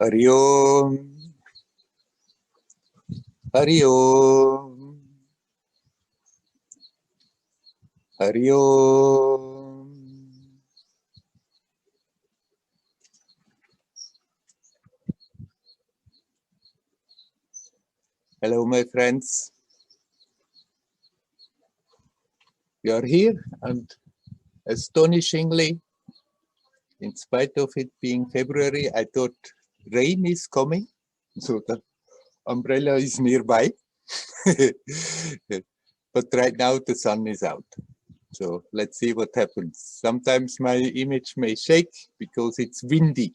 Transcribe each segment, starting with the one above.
Hari Om, Hari Om, Hari Om. Hello, my friends. You are here, and astonishingly, in spite of it being February, I thought rain is coming, so the umbrella is nearby. But right now the sun is out. So let's see what happens. Sometimes my image may shake because it's windy.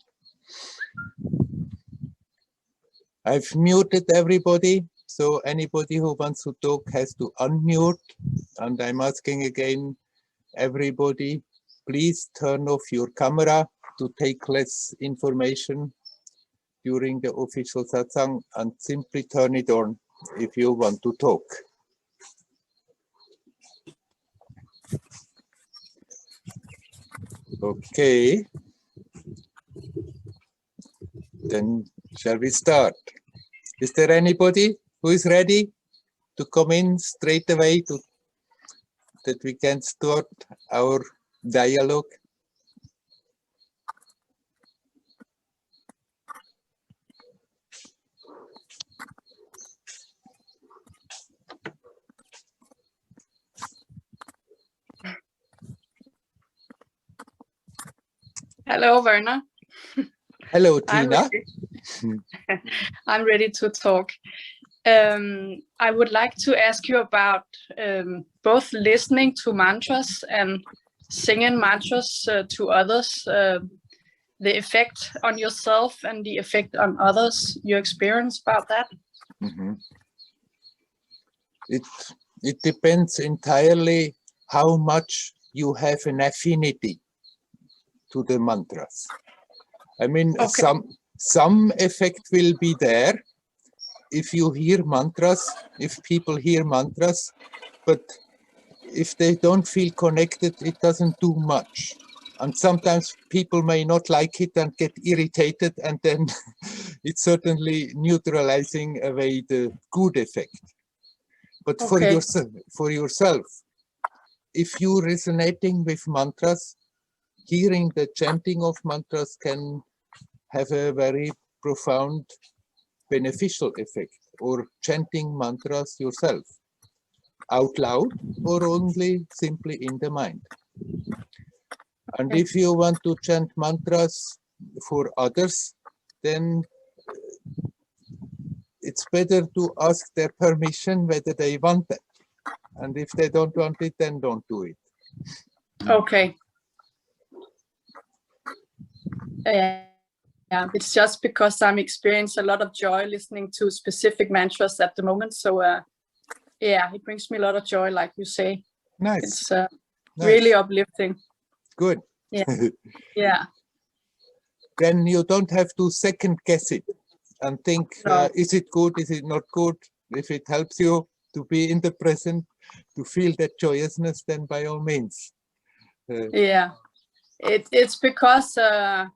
I've muted everybody, so anybody who wants to talk has to unmute. And I'm asking again, everybody, please turn off your camera to take less information during the official satsang, and simply turn it on if you want to talk. Okay, then shall we start? Is there anybody who is ready to come in straight away to that we can start our dialogue? Hello, Werner. Hello, Tina. I'm ready to talk. I would like to ask you about both listening to mantras and singing mantras to others, the effect on yourself and the effect on others, your experience about that. Mm-hmm. It depends entirely how much you have an affinity to the mantras. I mean, okay. some effect will be there if you hear mantras, if people hear mantras, but if they don't feel connected, it doesn't do much. And sometimes people may not like it and get irritated, and then it's certainly neutralizing away the good effect. But Okay. for yourself, if you're resonating with mantras, hearing the chanting of mantras can have a very profound beneficial effect, or chanting mantras yourself out loud or only simply in the mind. And if you want to chant mantras for others, then it's better to ask their permission whether they want it. And if they don't want it, then don't do it. Okay. Yeah, it's just because I'm experiencing a lot of joy listening to specific mantras at the moment. So yeah, it brings me a lot of joy, like you say. Nice. It's really uplifting. Good. Yeah. Yeah. Then you don't have to second guess it and think, No. Is it good, is it not good? If it helps you to be in the present, to feel that joyousness, then by all means. Yeah, it's because a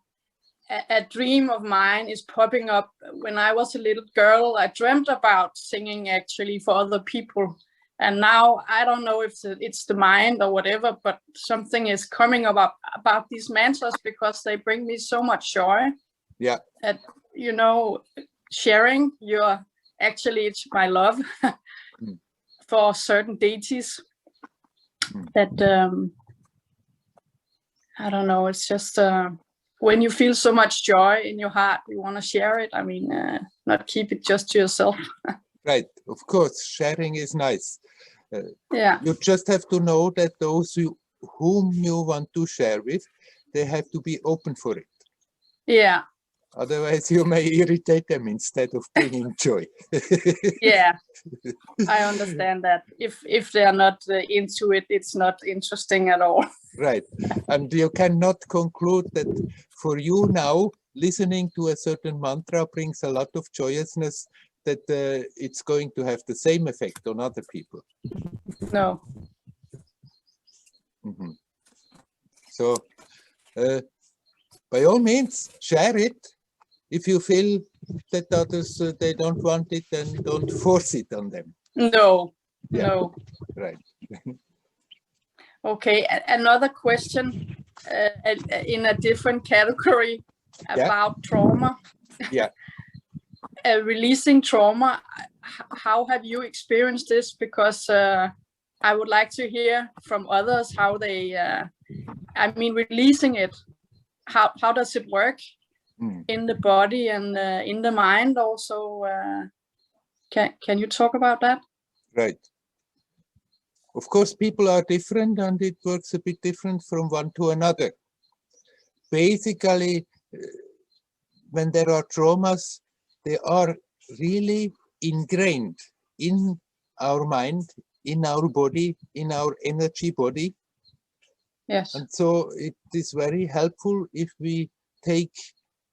dream of mine is popping up. When I was a little girl, I dreamt about singing actually for other people. And now I don't know if it's the mind or whatever, but something is coming up about these mantras because they bring me so much joy. Yeah. That, you know, sharing your, actually it's my love for certain deities that, I don't know, it's just, when you feel so much joy in your heart, you want to share it. I mean, not keep it just to yourself. Right, of course, sharing is nice. Yeah. You just have to know that those whom you want to share with, they have to be open for it. Yeah. Otherwise, you may irritate them instead of bringing joy. Yeah, I understand that. If they are not into it, it's not interesting at all. Right, and you cannot conclude that for you now, listening to a certain mantra brings a lot of joyousness, that it's going to have the same effect on other people. No. Mm-hmm. So, by all means, share it. If you feel that others, they don't want it, then don't force it on them. No, Yeah. no. Right. Okay, another question in a different category about trauma. Yeah. Releasing trauma. How have you experienced this? Because I would like to hear from others how they, I mean, releasing it. How does it work in the body and in the mind also? Can you talk about that? Right. Of course, people are different and it works a bit different from one to another. Basically, when there are traumas, they are really ingrained in our mind, in our body, in our energy body. Yes. And so it is very helpful if we take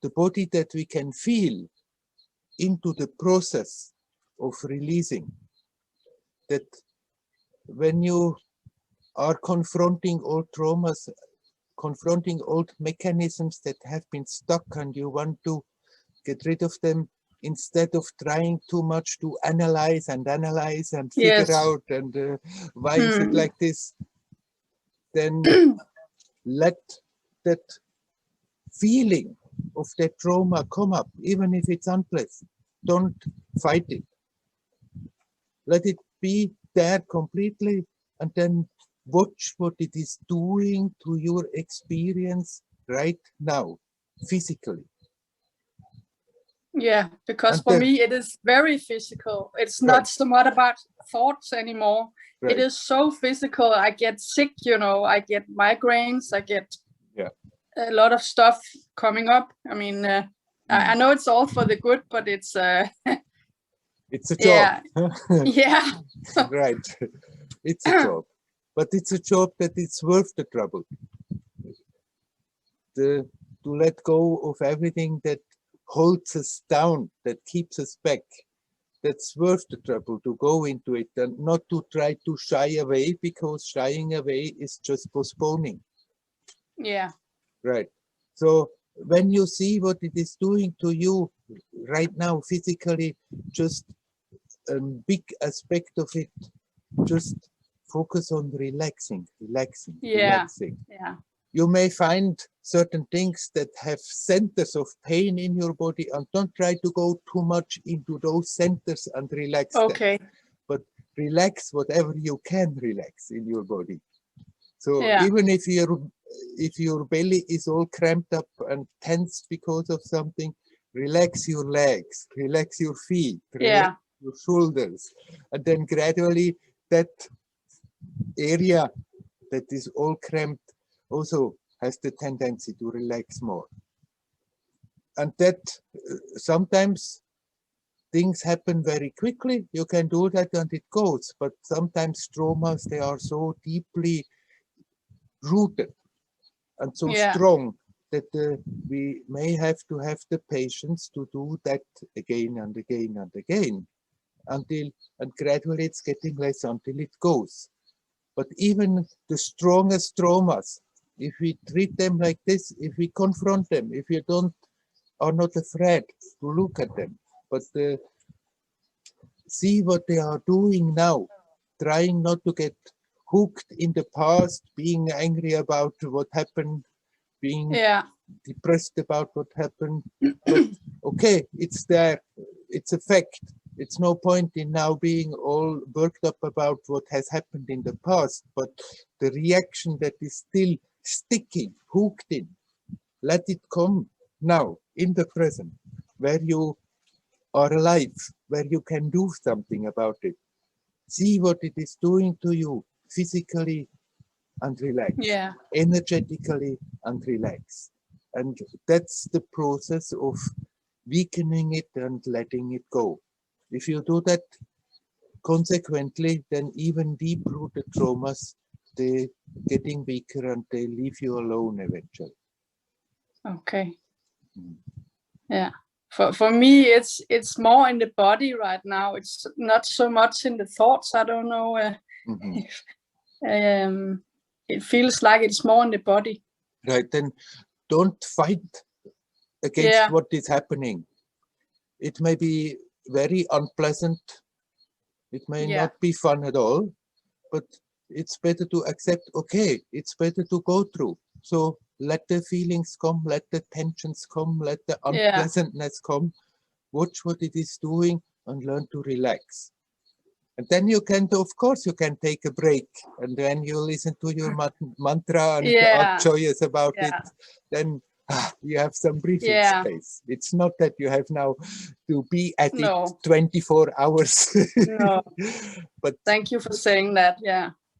the body that we can feel into the process of releasing. That when you are confronting old traumas, confronting old mechanisms that have been stuck and you want to get rid of them, instead of trying too much to analyze and figure out and why is it like this, then let that feeling of that trauma come up, even if it's unpleasant. Don't fight it. Let it be there completely, and then watch what it is doing to your experience right now, physically. Yeah, because And for me it is very physical. It's not so much about thoughts anymore. Right. It is so physical. I get sick, you know, I get migraines, I get a lot of stuff coming up. I mean, I know it's all for the good, but it's it's a job. Yeah. Right. It's a job. But it's a job that it's worth the trouble. To let go of everything that holds us down, that keeps us back. That's worth the trouble to go into it and not to try to shy away, because shying away is just postponing. Yeah. Right. So when you see what it is doing to you right now physically, just a big aspect of it, just focus on relaxing. Yeah. You may find certain things that have centers of pain in your body, and don't try to go too much into those centers and relax them. But relax whatever you can relax in your body. So even if your belly is all cramped up and tense because of something, relax your legs, relax your feet, relax your shoulders, and then gradually that area that is all cramped also has the tendency to relax more. And that sometimes things happen very quickly. You can do that and it goes, but sometimes traumas, they are so deeply rooted and so strong that we may have to have the patience to do that again and again and again and gradually it's getting less until it goes. But even the strongest traumas, if we treat them like this, if we confront them, if you are not afraid to look at them, but see what they are doing now, trying not to get hooked in the past, being angry about what happened, being depressed about what happened. But okay, it's there, it's a fact. It's no point in now being all worked up about what has happened in the past, but the reaction that is still sticking, hooked in, let it come now in the present, where you are alive, where you can do something about it. See what it is doing to you physically and relax, energetically and relax. And that's the process of weakening it and letting it go. If you do that consequently, then even deep-rooted traumas, they're getting weaker and they leave you alone eventually. Okay. Yeah. For me, it's more in the body right now. It's not so much in the thoughts. I don't know. It feels like it's more in the body. Right. Then don't fight against what is happening. It may be very unpleasant. It may not be fun at all, but it's better to accept, okay, it's better to go through. So let the feelings come, let the tensions come, let the unpleasantness come, watch what it is doing and learn to relax. And then you can, of course, you can take a break, and then you listen to your mantra and are joyous about it. Then you have some breathing space. It's not that you have now to be at it 24 hours. No. But thank you for saying that.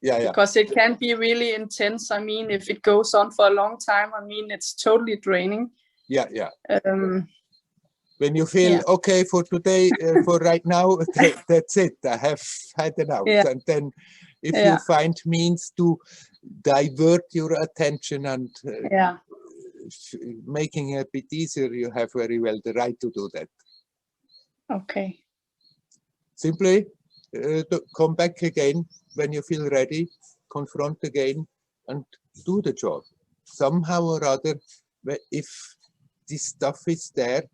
Because it can be really intense. I mean, if it goes on for a long time, I mean, it's totally draining. When you feel okay for today, for right now, that's it. I have had enough. And then if you find means to divert your attention and making it a bit easier, you have very well the right to do that. Okay. Simply come back again when you feel ready, confront again and do the job. Somehow or other, if this stuff is there,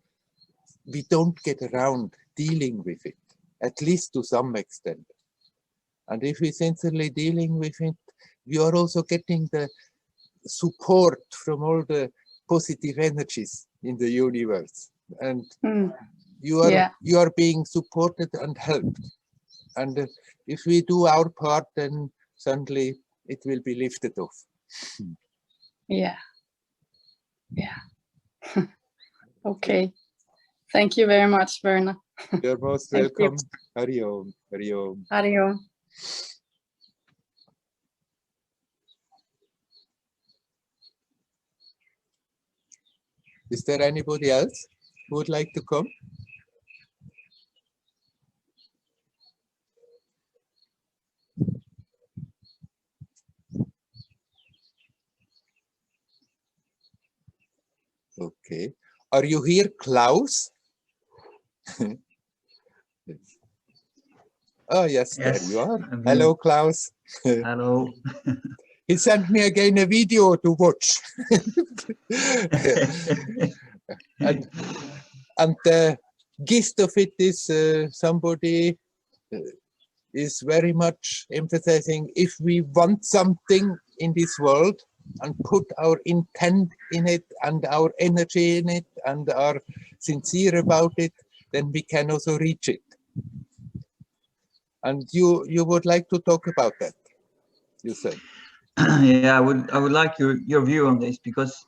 we don't get around dealing with it, at least to some extent. And if we're sincerely dealing with it, we are also getting the support from all the positive energies in the universe. And you are being supported and helped. And if we do our part, then suddenly it will be lifted off. Okay. Thank you very much, Werner. You're most welcome. Hari Om. Hari Om. Hari Om. Is there anybody else who would like to come? Okay. Are you here, Klaus? Oh, yes, there you are. Hello, Klaus. Hello. He sent me again a video to watch. and the gist of it is somebody is very much emphasizing if we want something in this world and put our intent in it and our energy in it and are sincere about it, then we can also reach it. And you would like to talk about that, you said. Yeah, I would like your view on this, because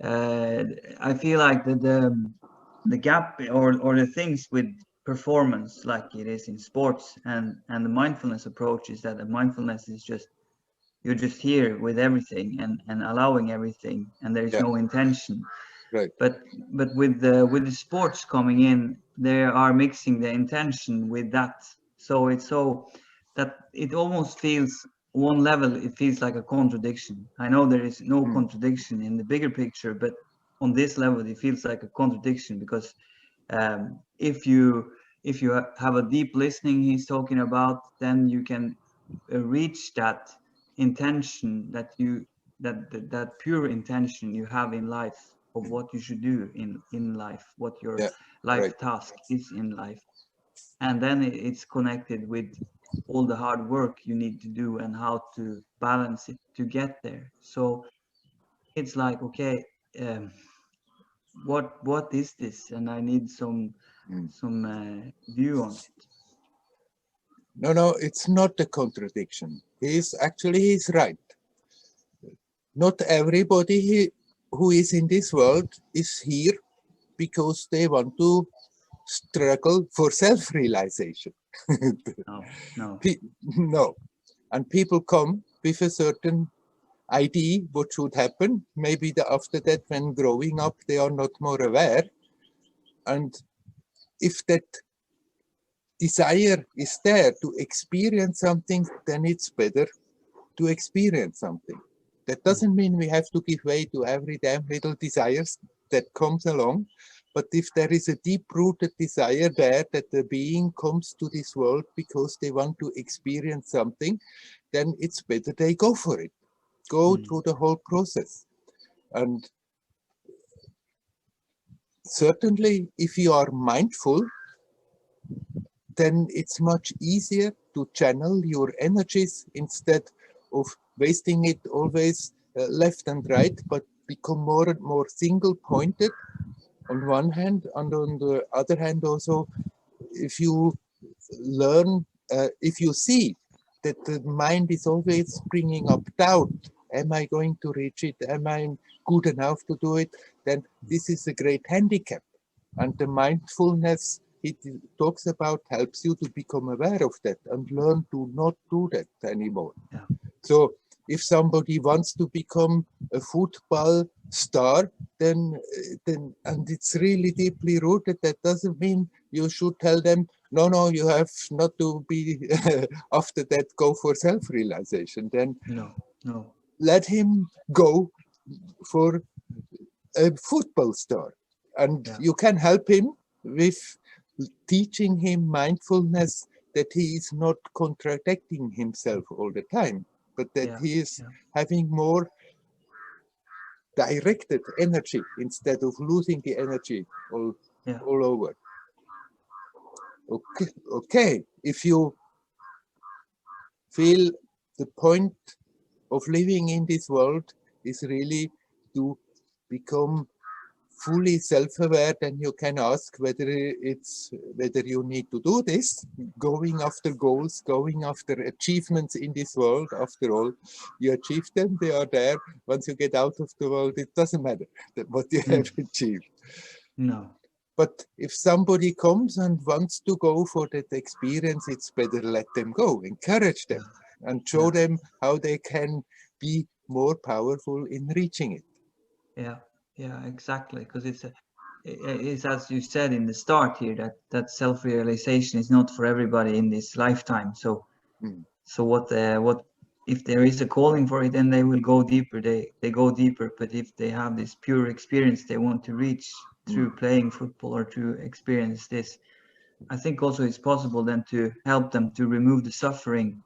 I feel like the gap or the things with performance, like it is in sports, and the mindfulness approach is that the mindfulness is just, you're just here with everything and allowing everything, and there is no intention. Right. But with the sports coming in, they are mixing the intention with that. So it's so that it almost feels, one level, it feels like a contradiction. I know there is no contradiction in the bigger picture, but on this level, it feels like a contradiction, because if you have a deep listening he's talking about, then you can reach that intention that pure intention you have in life of what you should do in life, what your life task is in life, and then it's connected with all the hard work you need to do and how to balance it to get there. So it's like, okay, what is this? And I need some view on it. No, it's not a contradiction. He's right. Not everybody who is in this world is here because they want to struggle for self-realization. No. And people come with a certain idea what should happen. Maybe after that, when growing up, they are not more aware. And if that desire is there to experience something, then it's better to experience something. That doesn't mean we have to give way to every damn little desires that comes along. But if there is a deep-rooted desire there that the being comes to this world because they want to experience something, then it's better they go for it. Go through the whole process. And certainly, if you are mindful, then it's much easier to channel your energies instead of wasting it always left and right, but become more and more single pointed on one hand, and on the other hand also, if you learn, if you see that the mind is always bringing up doubt, am I going to reach it, am I good enough to do it, then this is a great handicap. And the mindfulness it talks about helps you to become aware of that and learn to not do that anymore. Yeah. So if somebody wants to become a football star, then and it's really deeply rooted, that doesn't mean you should tell them, no, you have not to be after that, go for self-realization. Then no. let him go for a football star. And Yeah. you can help him with teaching him mindfulness, that he is not contradicting himself all the time, but that he is having more directed energy instead of losing the energy all over. Okay. If you feel the point of living in this world is really to become fully self-aware, then you can ask whether you need to do this, going after goals, going after achievements in this world. After all, you achieve them, they are there. Once you get out of the world, it doesn't matter what you have achieved. No. But if somebody comes and wants to go for that experience, it's better let them go, encourage them, and show them how they can be more powerful in reaching it. Yeah, exactly. Because it's as you said in the start here, that self-realization is not for everybody in this lifetime. So what if there is a calling for it, then they will go deeper. They go deeper. But if they have this pure experience they want to reach through playing football or to experience this, I think also it's possible then to help them to remove the suffering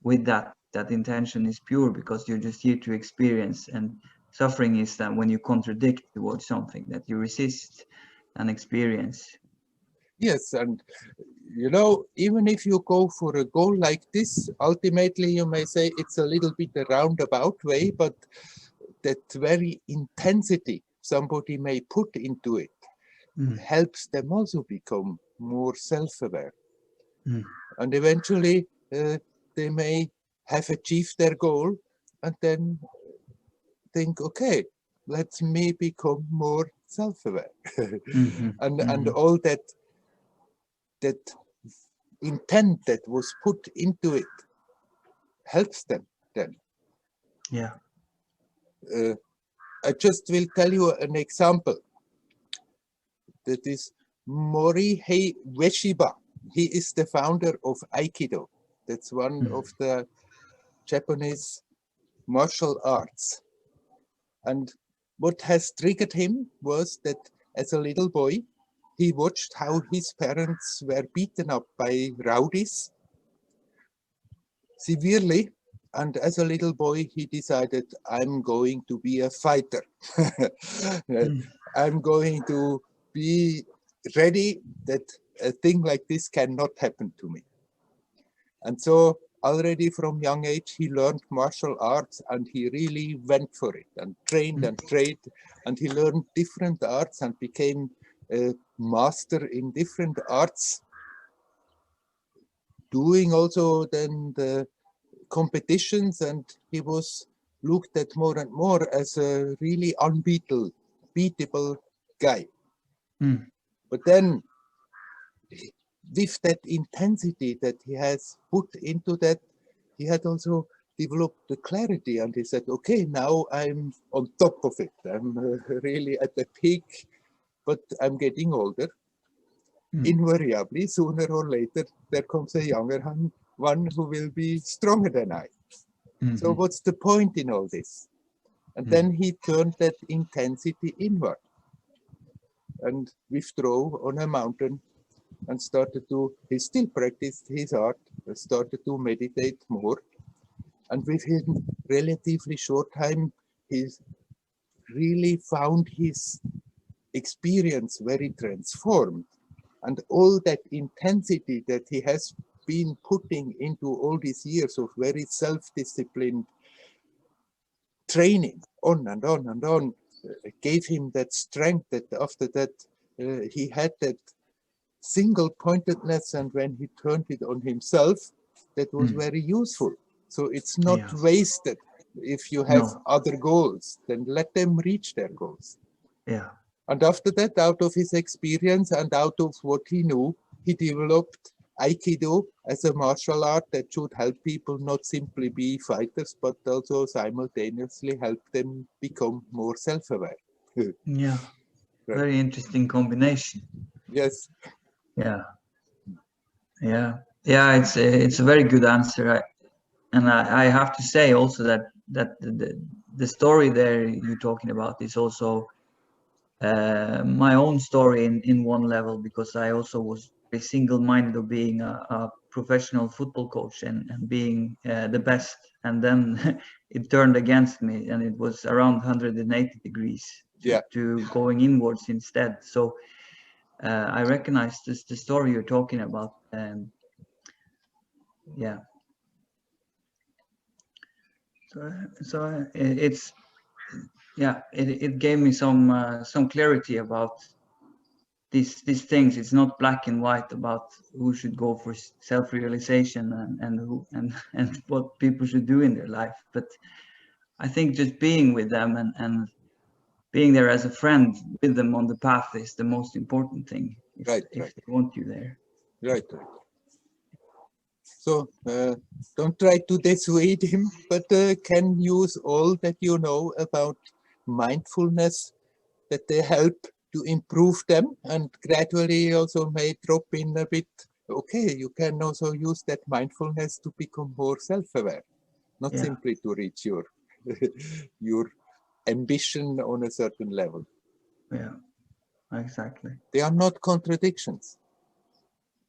with that intention is pure, because you're just here to experience, and suffering is that when you contradict towards something, that you resist an experience. Yes, and even if you go for a goal like this, ultimately you may say it's a little bit a roundabout way, but that very intensity somebody may put into it helps them also become more self-aware. And eventually they may have achieved their goal and then think, okay, let me become more self-aware. And all that intent that was put into it helps them then. I just will tell you an example. That is Morihei Ueshiba. He is the founder of Aikido. That's one of the Japanese martial arts. And what has triggered him was that as a little boy, he watched how his parents were beaten up by rowdies severely. And as a little boy, he decided, I'm going to be a fighter. I'm going to be ready that a thing like this cannot happen to me. And so already from young age, he learned martial arts, and he really went for it and trained, and he learned different arts and became a master in different arts, doing also then the competitions, and he was looked at more and more as a really unbeatable guy. But then with that intensity that he has put into that, he had also developed the clarity, and he said, okay, now I'm on top of it. I'm really at the peak, but I'm getting older. Invariably, sooner or later, there comes a younger one who will be stronger than I. So what's the point in all this? And then he turned that intensity inward and withdrew on a mountain and he still practiced his art, started to meditate more. And within relatively short time, he really found his experience very transformed. And all that intensity that he has been putting into all these years of very self-disciplined training, on and on and on, gave him that strength that after that he had that single pointedness, and when he turned it on himself, that was very useful. So it's not wasted. If you have other goals, then let them reach their goals. Yeah. And after that, out of his experience and out of what he knew, he developed Aikido as a martial art that should help people not simply be fighters, but also simultaneously help them become more self-aware. Yeah. Right. Very interesting combination. Yes. Yeah. Yeah. Yeah. It's a very good answer. I have to say also that the story there you're talking about is also my own story in one level, because I also was very single-minded of being a professional football coach and being the best, and then it turned against me, and it was around 180 degrees to going inwards instead. So I recognize the story you're talking about. Yeah. So it's it gave me some clarity about these things. It's not black and white about who should go for self-realization and what people should do in their life. But I think just being with them and being there as a friend with them on the path is the most important thing. If they want you there. Right. So don't try to dissuade him, but can use all that you know about mindfulness, that they help to improve them, and gradually also may drop in a bit. Okay, you can also use that mindfulness to become more self-aware, not simply to reach your your ambition on a certain level. Yeah, exactly. They are not contradictions.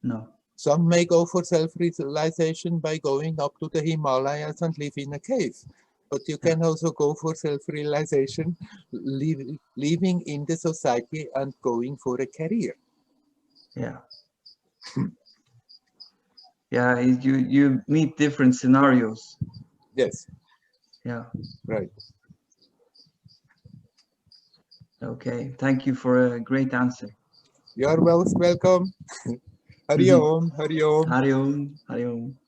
No. Some may go for self-realization by going up to the Himalayas and live in a cave. But you can also go for self-realization, living in the society and going for a career. Yeah. Yeah, you meet different scenarios. Yes. Yeah. Right. Okay. Thank you for a great answer. You're welcome. Hari Om, Hari Om. Hari Om, Hari Om.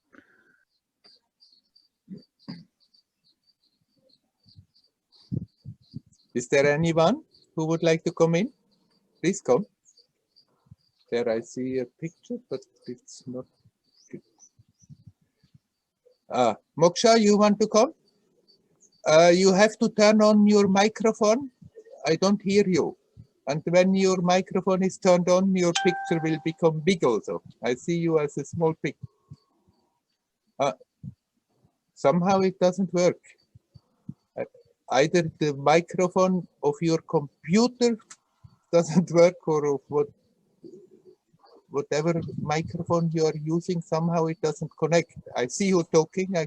Is there anyone who would like to come in? Please come. There I see a picture, but it's not good. Moksha, you want to come? You have to turn on your microphone. I don't hear you. And when your microphone is turned on, your picture will become big also. I see you as a small pic. Somehow it doesn't work. Either the microphone of your computer doesn't work, or of whatever microphone you are using, somehow it doesn't connect. I see you talking, I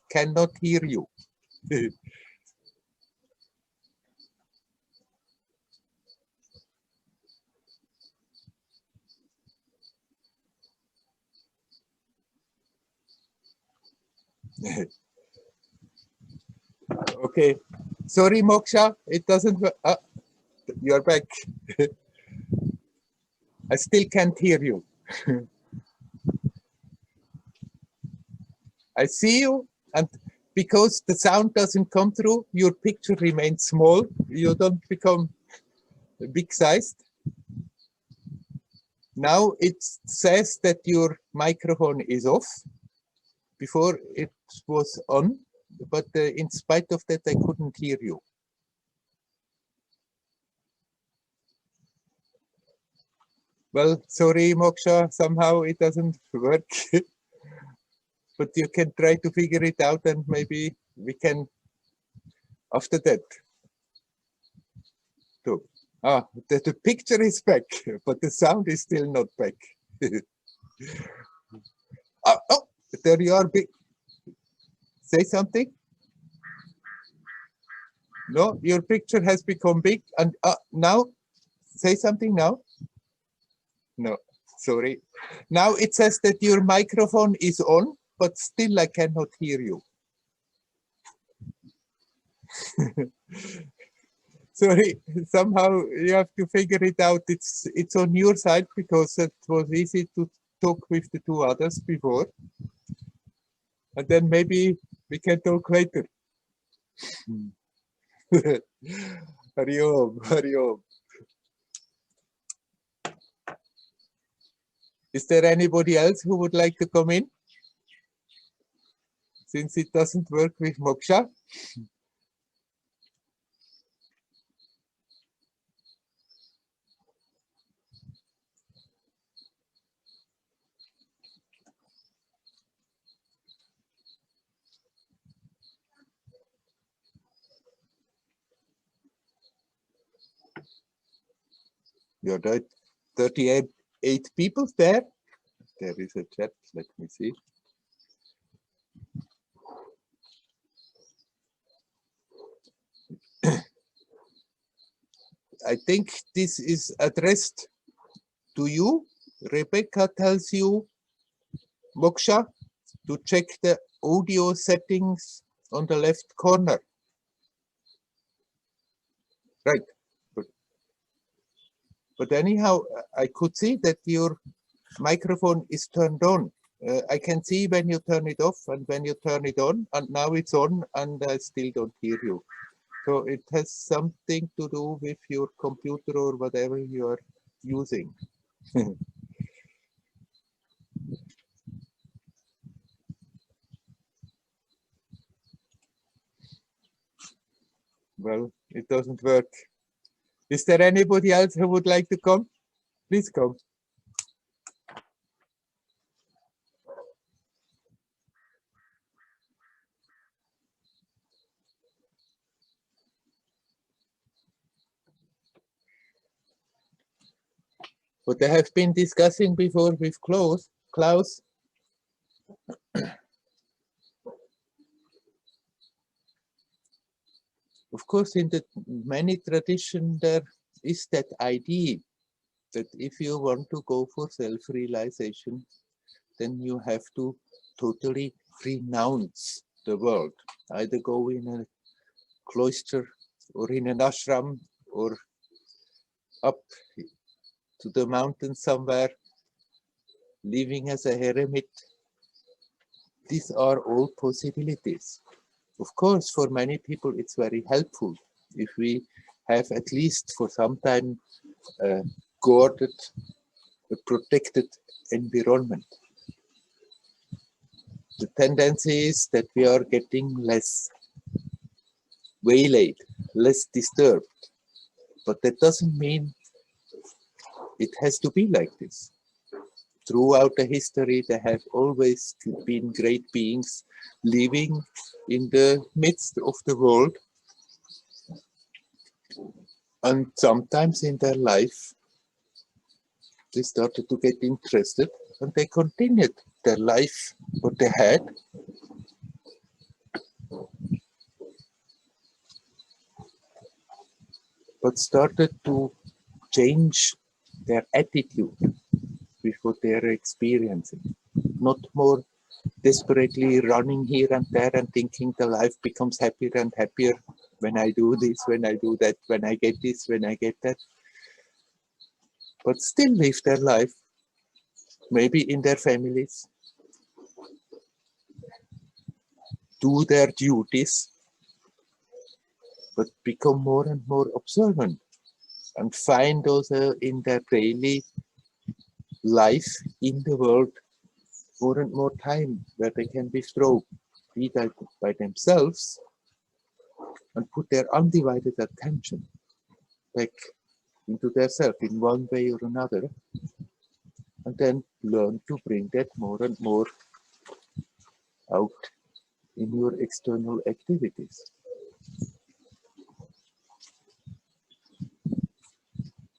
cannot hear you. Okay, sorry Moksha, it doesn't work. You're back. I still can't hear you. I see you, and because the sound doesn't come through, your picture remains small. You don't become big sized. Now it says that your microphone is off. Before it was on, but in spite of that, I couldn't hear you. Well, sorry, Moksha, somehow it doesn't work. But you can try to figure it out, and maybe we can, after that. So, the picture is back, but the sound is still not back. Oh, there you are. Say something. No, your picture has become big, and now say something now? No, sorry. Now it says that your microphone is on, but still I cannot hear you. Sorry, somehow you have to figure it out. It's on your side because it was easy to talk with the two others before. And then maybe we can talk later. Hari Om, Hari Om. Is there anybody else who would like to come in? Since it doesn't work with moksha. You're right. 38 people there. There is a chat. Let me see. I think this is addressed to you. Rebecca tells you, Moksha, to check the audio settings on the left corner. Right. But anyhow, I could see that your microphone is turned on. I can see when you turn it off and when you turn it on, and now it's on and I still don't hear you. So it has something to do with your computer or whatever you are using. Well, it doesn't work. Is there anybody else who would like to come? Please come. What I have been discussing before with Klaus, of course, in the many tradition, there is that idea that if you want to go for self-realization, then you have to totally renounce the world. Either go in a cloister or in an ashram or up to the mountain somewhere, living as a hermit. These are all possibilities. Of course, for many people, it's very helpful if we have at least for some time guarded, a protected environment. The tendency is that we are getting less waylaid, less disturbed. But that doesn't mean it has to be like this. Throughout the history, there have always been great beings living in the midst of the world. And sometimes in their life, they started to get interested and they continued their life, what they had. But started to change their attitude with what they are experiencing. Not more desperately running here and there and thinking the life becomes happier and happier when I do this, when I do that, when I get this, when I get that. But still live their life, maybe in their families, do their duties, but become more and more observant and find also in their daily life in the world more and more time where they can withdraw, be that by themselves and put their undivided attention back into their self in one way or another, and then learn to bring that more and more out in your external activities.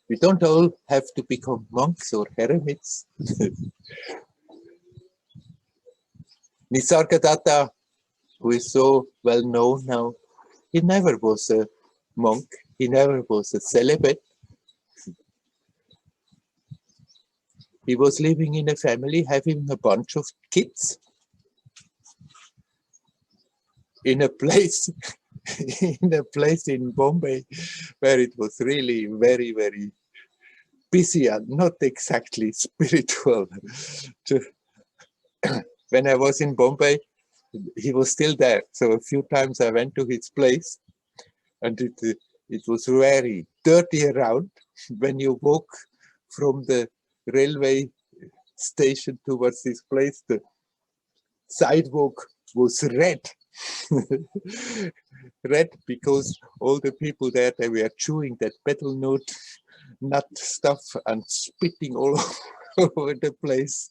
We don't all have to become monks or hermits. Nisargadatta, who is so well known now, he never was a monk, he never was a celibate. He was living in a family, having a bunch of kids in a place in Bombay where it was really very, very busy and not exactly spiritual. When I was in Bombay, he was still there. So a few times I went to his place, and it was very dirty around. When you walk from the railway station towards this place, the sidewalk was red. Red because all the people there, they were chewing that betel nut stuff and spitting all over the place.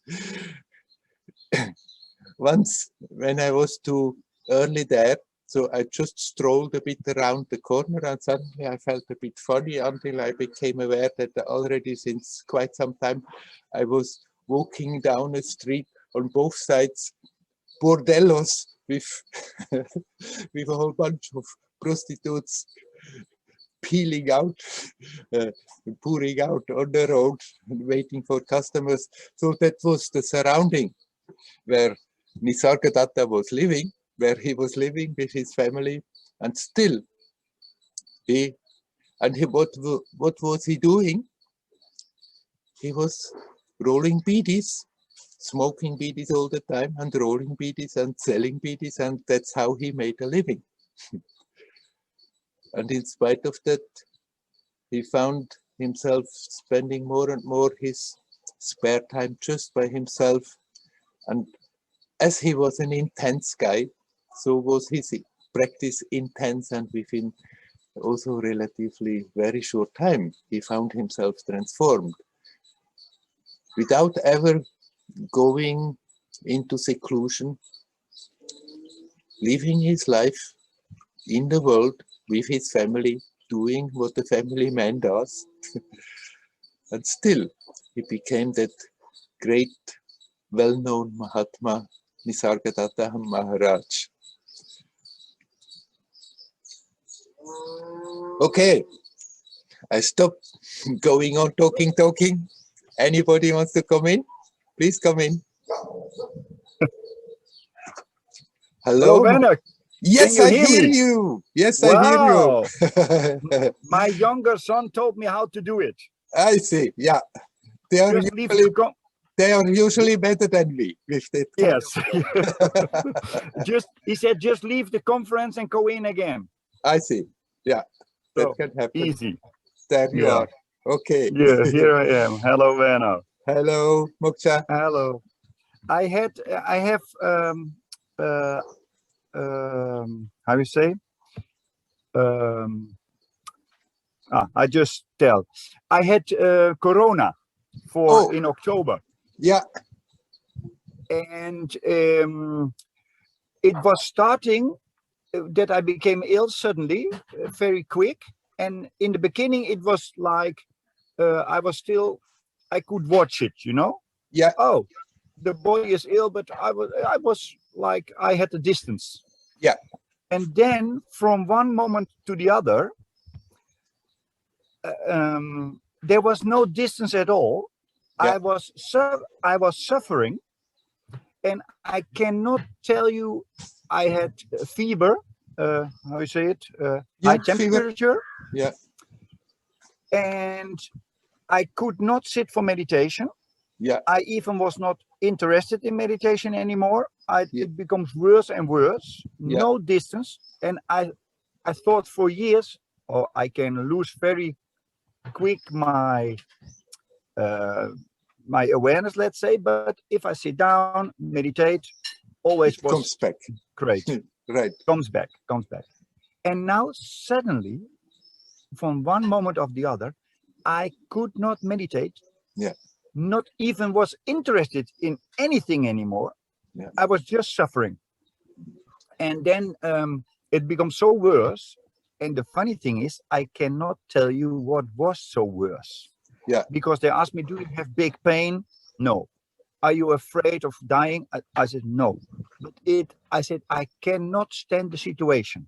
Once when I was too early there, so I just strolled a bit around the corner, and suddenly I felt a bit funny until I became aware that already since quite some time I was walking down a street on both sides, bordellos with with a whole bunch of prostitutes peeling out, pouring out on the road and waiting for customers. So that was the surrounding where Nisargadatta was living, where he was living with his family, and still what was he doing? He was rolling bidis, smoking bidis all the time, and rolling bidis and selling bidis, and that's how he made a living. And in spite of that, he found himself spending more and more his spare time just by himself. And as he was an intense guy, so was his practice intense, and within also relatively very short time, he found himself transformed. Without ever going into seclusion, living his life in the world with his family, doing what the family man does. And still, he became that great, well-known Mahatma Nisargadatta Maharaj. Okay, I stopped going on talking. Anybody wants to come in? Please come in. Hello, Werner. Yes, Can I you hear hear me? you. Yes, Wow. I hear you. My younger son told me how to do it. I see. Yeah, they are Just leave usually the they are usually better than me with that. Yes. He said, just leave the conference and go in again. I see. Yeah, that So, can happen. easy. There you Yeah. are. Okay. Yeah, here I am. Hello, Werner. Hello, Moksha. Hello. I have how you say? I just tell. I had Corona in October. Yeah. And it was starting that I became ill suddenly, very quick. And in the beginning, it was like I could watch it, you know? Yeah. Oh, the boy is ill, but I was like, I had a distance. Yeah. And then from one moment to the other, there was no distance at all. Yeah. I was suffering, and I cannot tell you. I had a fever. How you say it? High temperature. Yeah. And I could not sit for meditation. Yeah. I even was not interested in meditation anymore. It becomes worse and worse. Yeah. No distance, and I thought for years, oh, I can lose very quick my awareness, let's say. But if I sit down, meditate, always was comes back. Great. Right. Comes back. And now suddenly, from one moment of the other, I could not meditate. Yeah. Not even was interested in anything anymore. Yeah. I was just suffering. And then it becomes so worse. And the funny thing is, I cannot tell you what was so worse. Yeah. Because they asked me, do you have big pain? No. Are you afraid of dying? I said, no. But I said, I cannot stand the situation.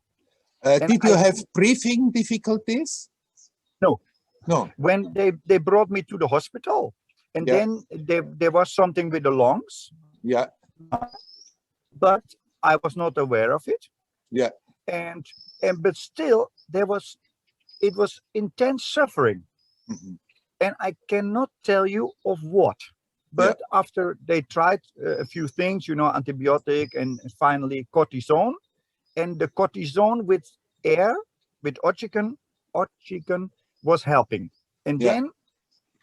Did you have breathing difficulties? No. No. When they brought me to the hospital, And Yeah. then there was something with the lungs, Yeah. but I was not aware of it. Yeah. And but still it was intense suffering. Mhm. And I cannot tell you of what. But after they tried a few things, antibiotic and finally cortisone, and the cortisone with air, with oxygen was helping. And Yeah. then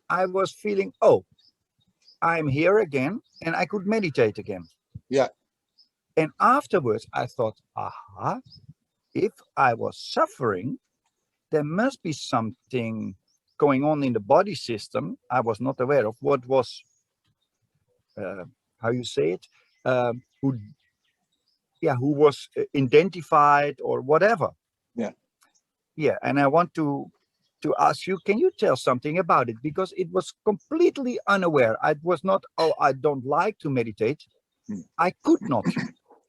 I was feeling, oh, I'm here again, and I could meditate again. Yeah. And afterwards, I thought, aha, if I was suffering, there must be something going on in the body system I was not aware of. What was, how you say it, who was identified or whatever. Yeah, and I want to ask you, can you tell something about it? Because it was completely unaware. I was not, oh, I don't like to meditate. I could not.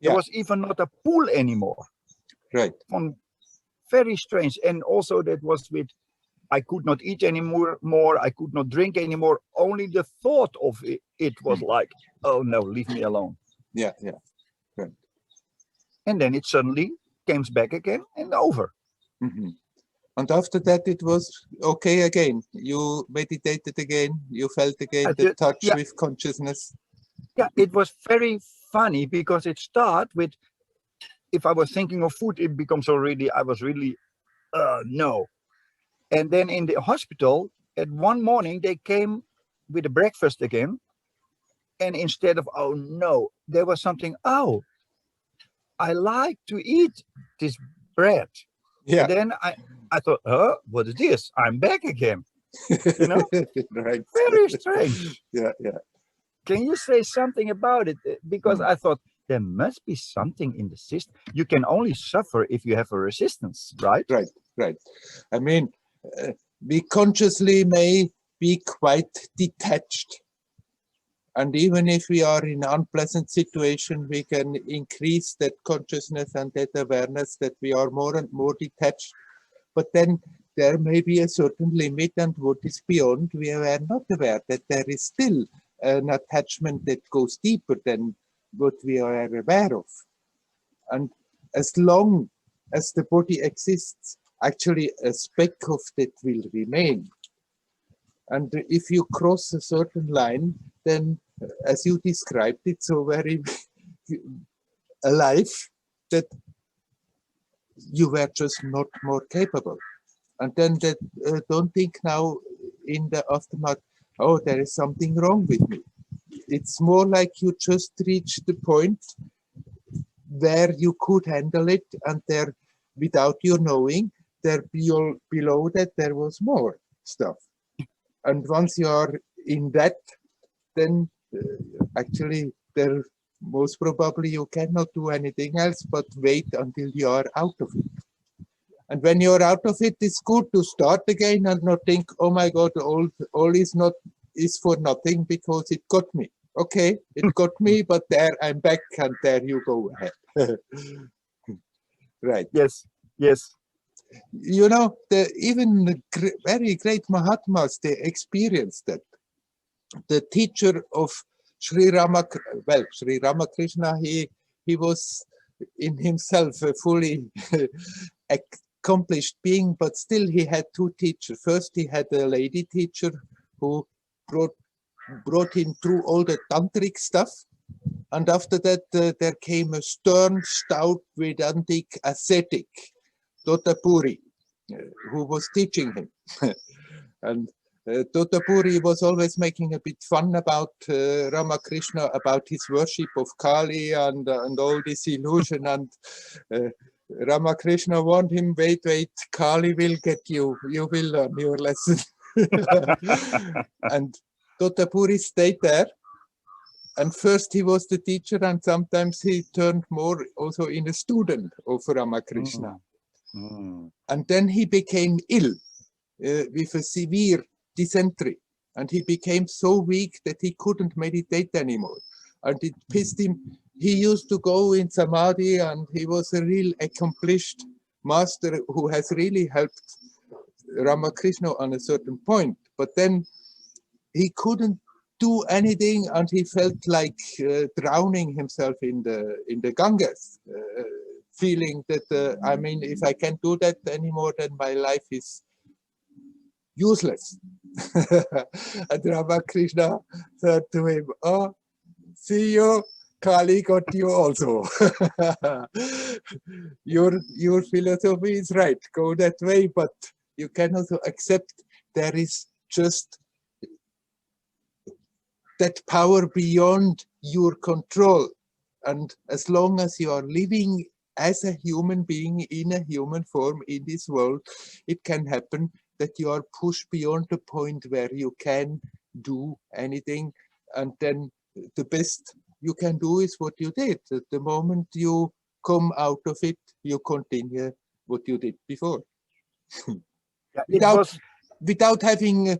There was even not a pool anymore. Right. Very strange. And also that was with, I could not eat anymore. I could not drink anymore. Only the thought of it was like, oh no, leave me alone. Yeah. Right. And then it suddenly came back again and over. Mm-hmm. And after that, it was okay again. You meditated again. You felt again the touch with consciousness. Yeah, it was very funny because it started with, if I was thinking of food, it becomes already, I was really, no. And then in the hospital, at one morning, they came with a breakfast again. And instead of, oh no, there was something, oh, I like to eat this bread. Yeah. And then I thought, what is this? I'm back again. Right. Very strange. Yeah. Can you say something about it? Because I thought there must be something in the system. You can only suffer if you have a resistance, right? Right. I mean, we consciously may be quite detached. And even if we are in an unpleasant situation, we can increase that consciousness and that awareness that we are more and more detached. But then there may be a certain limit, and what is beyond, we are not aware that there is still an attachment that goes deeper than what we are aware of. And as long as the body exists, actually a speck of that will remain. And if you cross a certain line, then as you described it so very alive, that you were just not more capable. And then that, don't think now in the aftermath, oh, there is something wrong with me. It's more like you just reached the point where you could handle it, and there, without you knowing, there below that there was more stuff. And once you are in that, then actually there most probably you cannot do anything else but wait until you are out of it. And when you're out of it, it's good to start again and not think, oh my God, all is for nothing because it got me. Okay, it got me, but there I'm back, and there you go ahead. Right. Yes. You know, even very great Mahatmas, they experienced that. The teacher of Sri Ramakrishna, he was in himself a fully accomplished being, but still he had two teachers. First, he had a lady teacher who brought him through all the tantric stuff. And after that, there came a stern, stout Vedantic ascetic, Totapuri, who was teaching him. And Totapuri was always making a bit fun about Ramakrishna, about his worship of Kali and all this illusion. And Ramakrishna warned him, wait, Kali will get you. You will learn your lesson. And Totapuri stayed there. And first he was the teacher, and sometimes he turned more also in a student of Ramakrishna. And then he became ill with a severe dysentery, and he became so weak that he couldn't meditate anymore. And it pissed him. He used to go in samadhi, and he was a real accomplished master who has really helped Ramakrishna on a certain point. But then he couldn't do anything, and he felt like drowning himself in the Ganges, feeling that I mean, if I can't do that anymore, then my life is useless. And Ramakrishna said to him, "Oh, see you, Kali got you also. Your philosophy is right. Go that way, but you can also accept there is just that power beyond your control. And as long as you are living as a human being in a human form in this world, it can happen that you are pushed beyond the point where you can do anything. And then the best you can do is what you did. At the moment you come out of it, you continue what you did before. Yeah, without having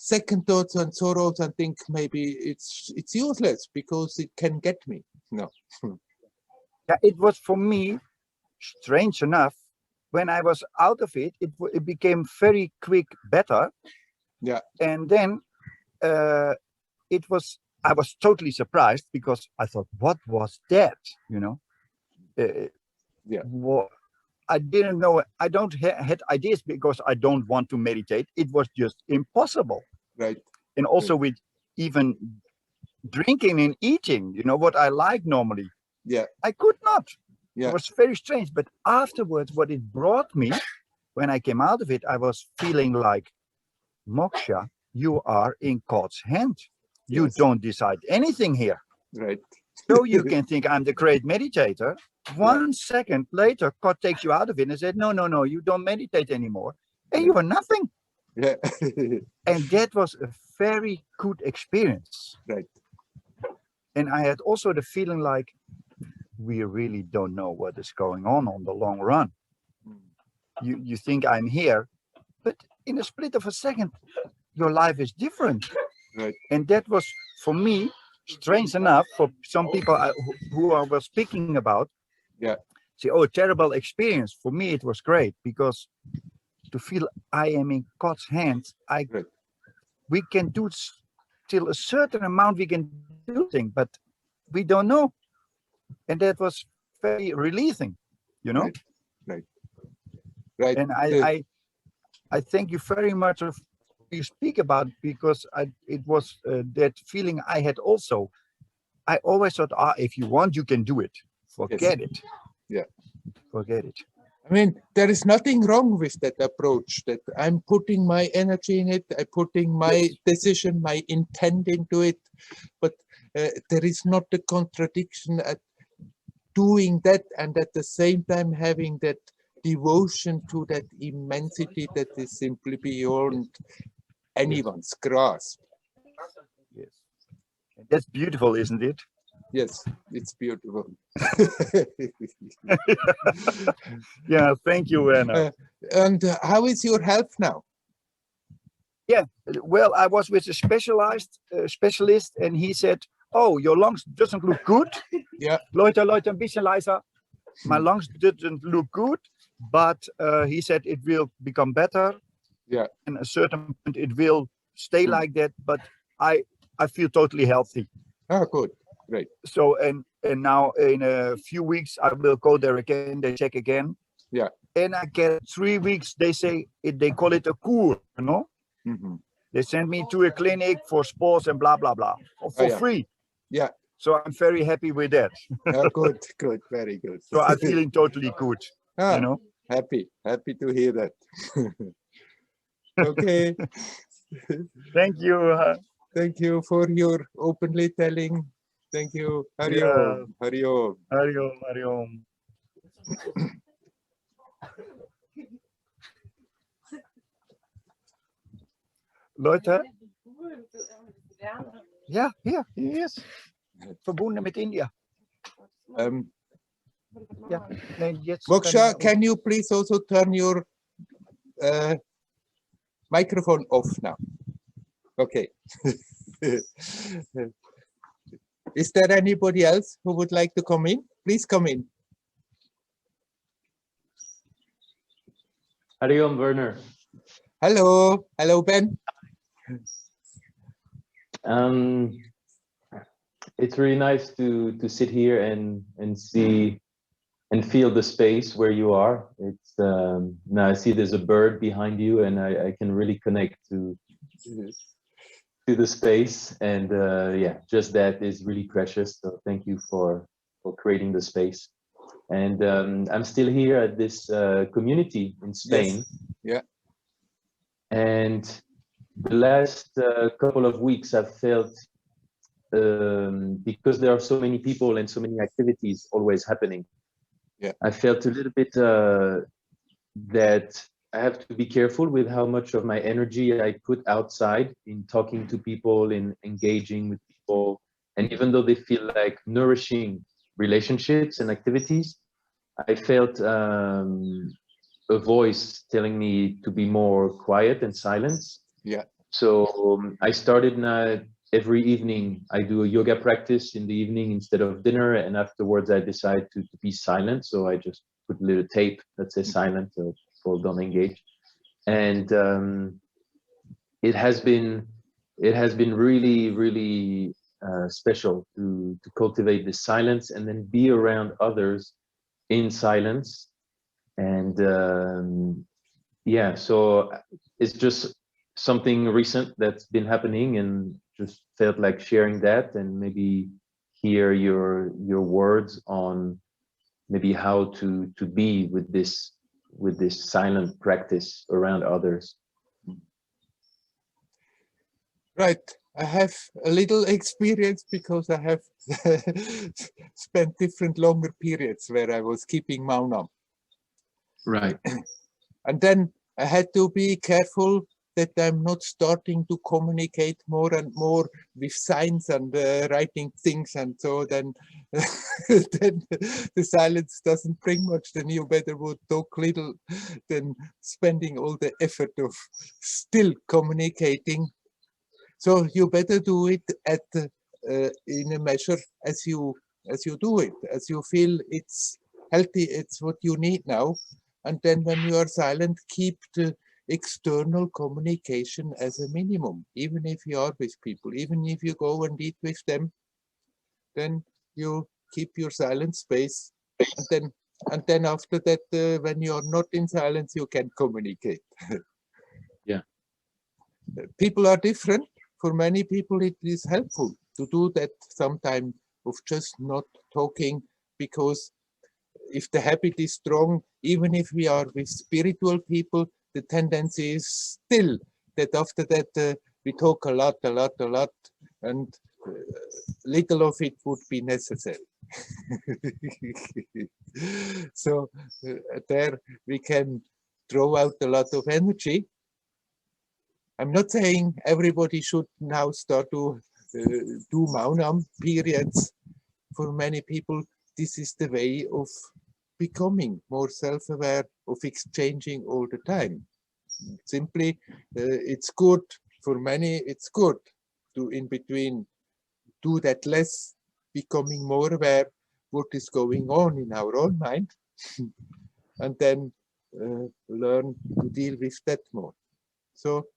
second thoughts and sorrows and think maybe it's useless because it can get me. No. Yeah, it was for me, strange enough, when I was out of it, it became very quick better. Yeah. And then I was totally surprised because I thought, what was that? You know? Yeah. I didn't know. I don't had ideas because I don't want to meditate. It was just impossible. Right. And also with even drinking and eating, you know, what I like normally. Yeah. I could not. Yeah. It was very strange. But afterwards, what it brought me, when I came out of it, I was feeling like, Moksha, you are in God's hand. You Yes. don't decide anything here. Right. So you can think I'm the great meditator. 1 second later, God takes you out of it and said, no, you don't meditate anymore. And you are nothing. Yeah. And that was a very good experience. Right. And I had also the feeling like, we really don't know what is going on the long run. You think I'm here, but in a split of a second, your life is different. Right. And that was, for me, strange enough, for some people who I was speaking about, say, oh, a terrible experience. For me, it was great because to feel I am in God's hands, we can do till a certain amount, we can do things, but we don't know. And that was very relieving, you know? Right. And I thank you very much of you speak about, because it was that feeling I had also. I always thought, if you want, you can do it. Forget it. Yeah. Forget it. I mean, there is nothing wrong with that approach, that I'm putting my energy in it, I'm putting my decision, my intent into it, but there is not a contradiction at doing that and at the same time having that devotion to that immensity that is simply beyond anyone's grasp. Yes. That's beautiful, isn't it? Yes, it's beautiful. Yeah, thank you, Werner. And how is your health now? Yeah, well, I was with a specialist, and he said, oh, your lungs doesn't look good. Yeah. Leute, ein bisschen leiser. My lungs didn't look good, but he said it will become better. Yeah. And at a certain point, it will stay like that, but I feel totally healthy. Oh, good. Great. So, and now in a few weeks, I will go there again. They check again. Yeah. And I get 3 weeks. They say they call it a kur, you know. Mm-hmm. They send me to a clinic for sports and blah blah blah for free. Yeah. So I'm very happy with that. Oh, good, good, very good. So I'm feeling totally good. You know. Happy to hear that. Okay. Thank you. Thank you for your openly telling. Thank you. Hari Om. Hari Om. Hari Om. Hari Om. Leute. Ja, hier is. Verbunden met India. Ja, nee, jetzt Moksha, can you please also turn your microphone off now? Okay. Is there anybody else who would like to come in? Please come in. Hari Om, Werner. Hello. Hello, Ben. It's really nice to sit here and see and feel the space where you are. It's now I see there's a bird behind you, and I can really connect to the space, and yeah, just that is really precious. So thank you for creating the space. And I'm still here at this community in Spain. Yes. Yeah. And the last couple of weeks I've felt, because there are so many people and so many activities always happening, yeah, I felt a little bit that I have to be careful with how much of my energy I put outside in talking to people, in engaging with people. And even though they feel like nourishing relationships and activities, I felt a voice telling me to be more quiet and silent. Yeah. So I started now, every evening I do a yoga practice in the evening instead of dinner, and afterwards I decide to be silent. So I just put a little tape that says silent, so people don't engage. And it has been really, really special to cultivate this silence and then be around others in silence. And yeah, so it's just something recent that's been happening, and just felt like sharing that, and maybe hear your words on maybe how to be with this silent practice around others. Right. I have a little experience because I have spent different longer periods where I was keeping Maunam. Right. And then I had to be careful that I'm not starting to communicate more and more with signs and writing things, and so then, then the silence doesn't bring much. Then you better would talk little than spending all the effort of still communicating. So you better do it at in a measure as you do it, as you feel it's healthy, it's what you need now. And then when you are silent, keep the external communication as a minimum. Even if you are with people, even if you go and eat with them, then you keep your silent space. And then after that, when you are not in silence, you can communicate. Yeah. People are different. For many people, it is helpful to do that sometime of just not talking, because if the habit is strong, even if we are with spiritual people, the tendency is still that after that we talk a lot, and little of it would be necessary. So there we can throw out a lot of energy. I'm not saying everybody should now start to do Maunam periods. For many people, this is the way of becoming more self-aware, of exchanging all the time. Simply, it's good for many, it's good to in between do that less, becoming more aware what is going on in our own mind, and then learn to deal with that more. So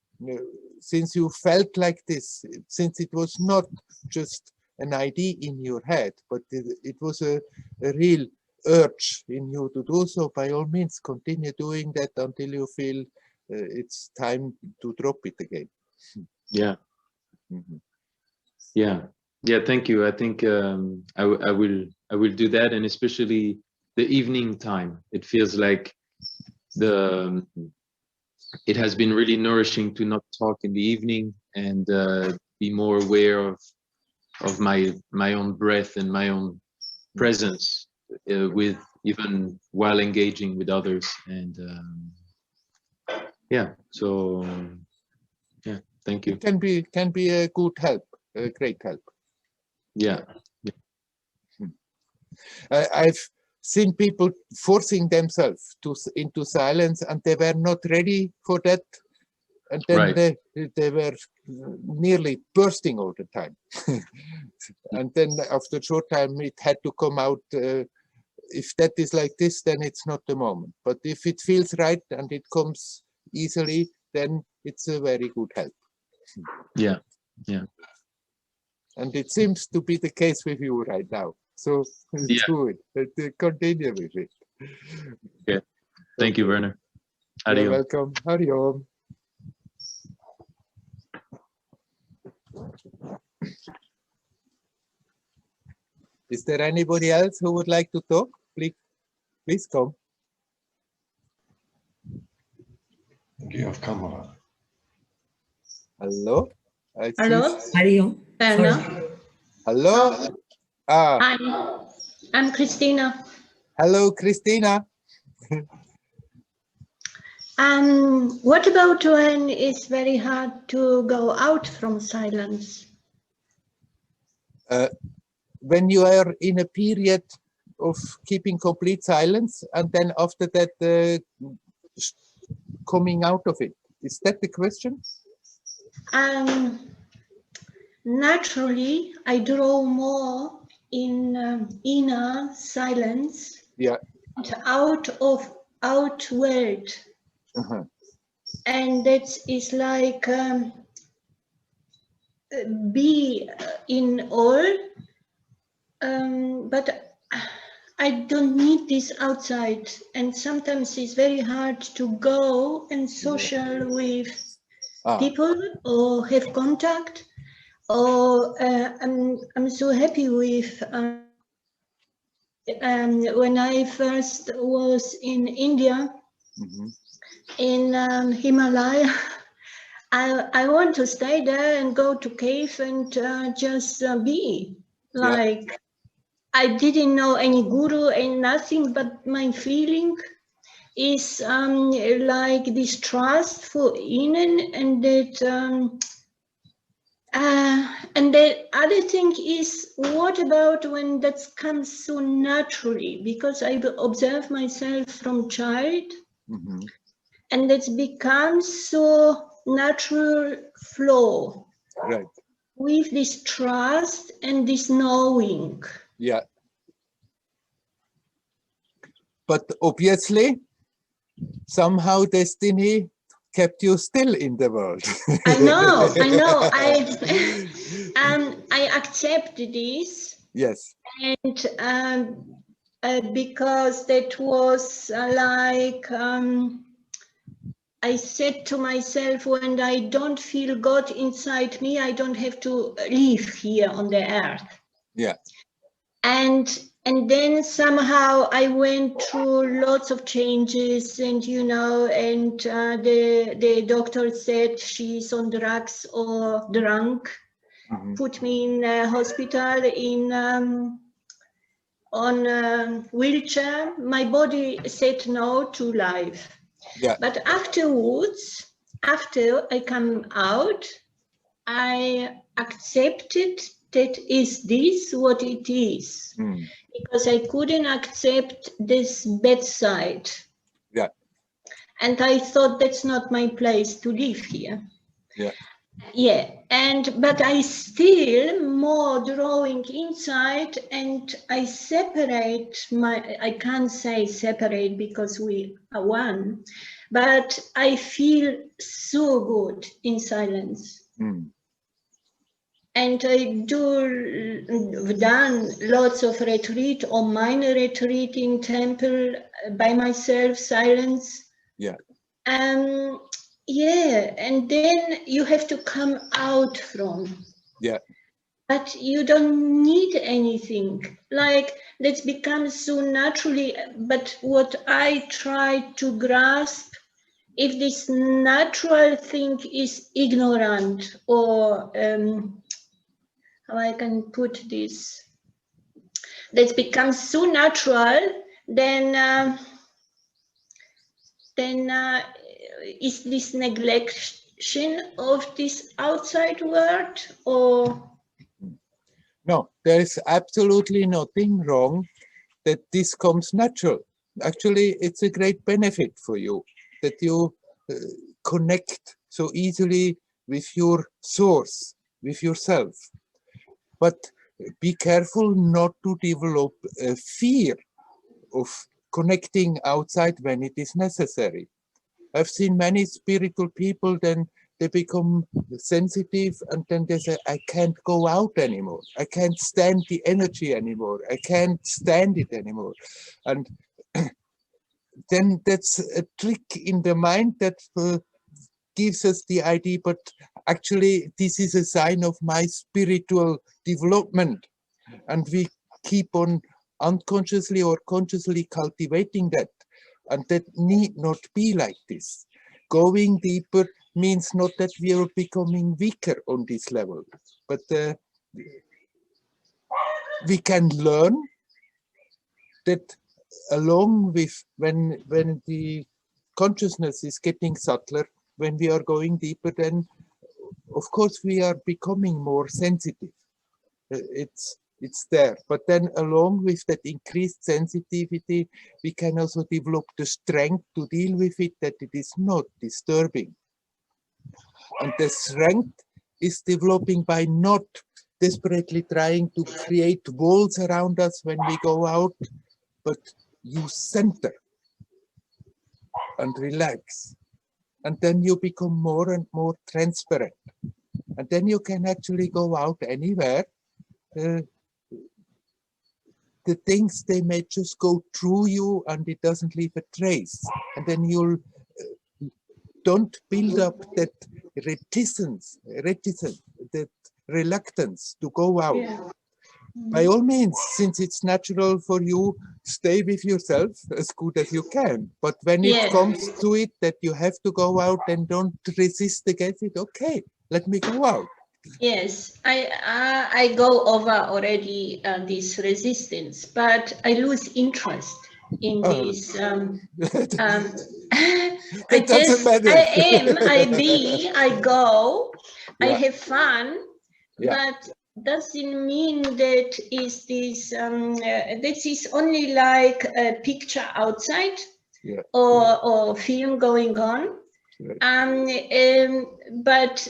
since you felt like this, since it was not just an idea in your head, but it was a real urge in you to do so, by all means, continue doing that until you feel it's time to drop it again. Yeah. Mm-hmm. Yeah. Yeah. Thank you. I think I will do that, and especially the evening time. It feels like it has been really nourishing to not talk in the evening, and be more aware of my own breath and my own presence, with even while engaging with others. And yeah, so yeah, thank you. It can be a good help, a great help. Yeah. I've seen people forcing themselves into silence, and they were not ready for that, and then Right. they were nearly bursting all the time. And then after a short time it had to come out. If that is like this, then it's not the moment, but if it feels right and it comes easily, then it's a very good help. Yeah. Yeah. And it seems to be the case with you right now. So do it. Continue with it. Okay. Thank you, Werner. You're Adios. welcome. Hariom. Is there anybody else who would like to talk? Please come. You have camera. Hello. I see- Hello, Werner. Hello. Ah, I'm Christina. hello, Christina. What about when it's very hard to go out from silence? When you are in a period of keeping complete silence, and then after that coming out of it. Is that the question? Naturally, I draw more in inner silence. Yeah. And out of outward. Uh-huh. And that is like be in all, but I don't need this outside, and sometimes it's very hard to go and social with people or have contact. Or I'm so happy with when I first was in India, in Himalaya. I want to stay there and go to cave and just be like, I didn't know any guru and nothing, but my feeling is like this trust for inner, and that and the other thing is, what about when that comes so naturally? Because I observe myself from child, and it becomes so natural flow. Right. With this trust and this knowing. Yeah. But obviously, somehow destiny kept you still in the world. I know. I accept this. Yes. And because that was like, I said to myself, when I don't feel God inside me, I don't have to live here on the earth. Yeah. And then somehow I went through lots of changes, and and the doctor said she's on drugs or drunk, put me in a hospital on a wheelchair. My body said no to life. Yeah. But afterwards, after I come out, I accepted that is this what it is, because I couldn't accept this bedside. Yeah. And I thought that's not my place to live here. Yeah. Yeah, but I still more drawing inside, and I separate I can't say separate because we are one, but I feel so good in silence. And I've done lots of retreat or minor retreat in temple by myself, silence. Yeah. Yeah, and then you have to come out from. Yeah. But you don't need anything. Like, that becomes so naturally. But what I try to grasp, if this natural thing is ignorant, or how I can put this, that becomes so natural, then is this neglection of this outside world, or? No, there is absolutely nothing wrong that this comes natural. Actually, it's a great benefit for you that you connect so easily with your source, with yourself. But be careful not to develop a fear of connecting outside when it is necessary. I've seen many spiritual people, then they become sensitive, and then they say, I can't go out anymore. I can't stand the energy anymore. I can't stand it anymore. And then that's a trick in the mind that gives us the idea, but actually this is a sign of my spiritual development. And we keep on unconsciously or consciously cultivating that. And that need not be like this. Going deeper means not that we are becoming weaker on this level, but we can learn that along with when the consciousness is getting subtler, when we are going deeper, then of course we are becoming more sensitive. It's there, but then along with that increased sensitivity, we can also develop the strength to deal with it, that it is not disturbing. And the strength is developing by not desperately trying to create walls around us when we go out, but you center and relax. And then you become more and more transparent. And then you can actually go out anywhere. The things, they may just go through you and it doesn't leave a trace. And then you'll don't build up that reticence, that reluctance to go out. Yeah. By all means, since it's natural for you, stay with yourself as good as you can. But when it comes to it, that you have to go out and don't resist against it, okay, let me go out. Yes, I go over already this resistance, but I lose interest in this. It doesn't matter. I am, I be, I go, I have fun, but doesn't mean that is this this is only like a picture outside or film going on, but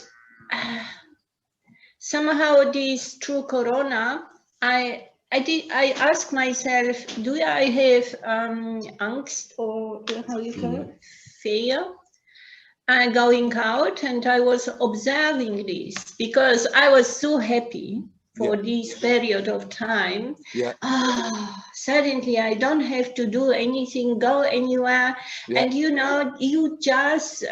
somehow this through Corona, I ask myself, do I have angst, or how you call it, fear? Going out, and I was observing this because I was so happy for this period of time. Suddenly I don't have to do anything, go anywhere, and you know, you just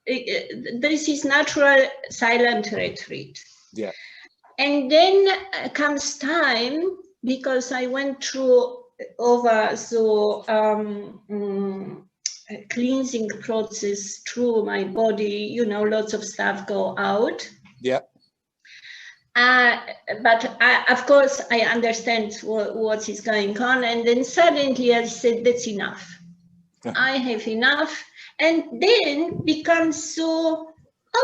this is natural silent retreat. And then comes time, because I went through over cleansing process through my body, you know, lots of stuff go out. But of course, I understand what is going on. And then suddenly I said, that's enough. I have enough. And then becomes so,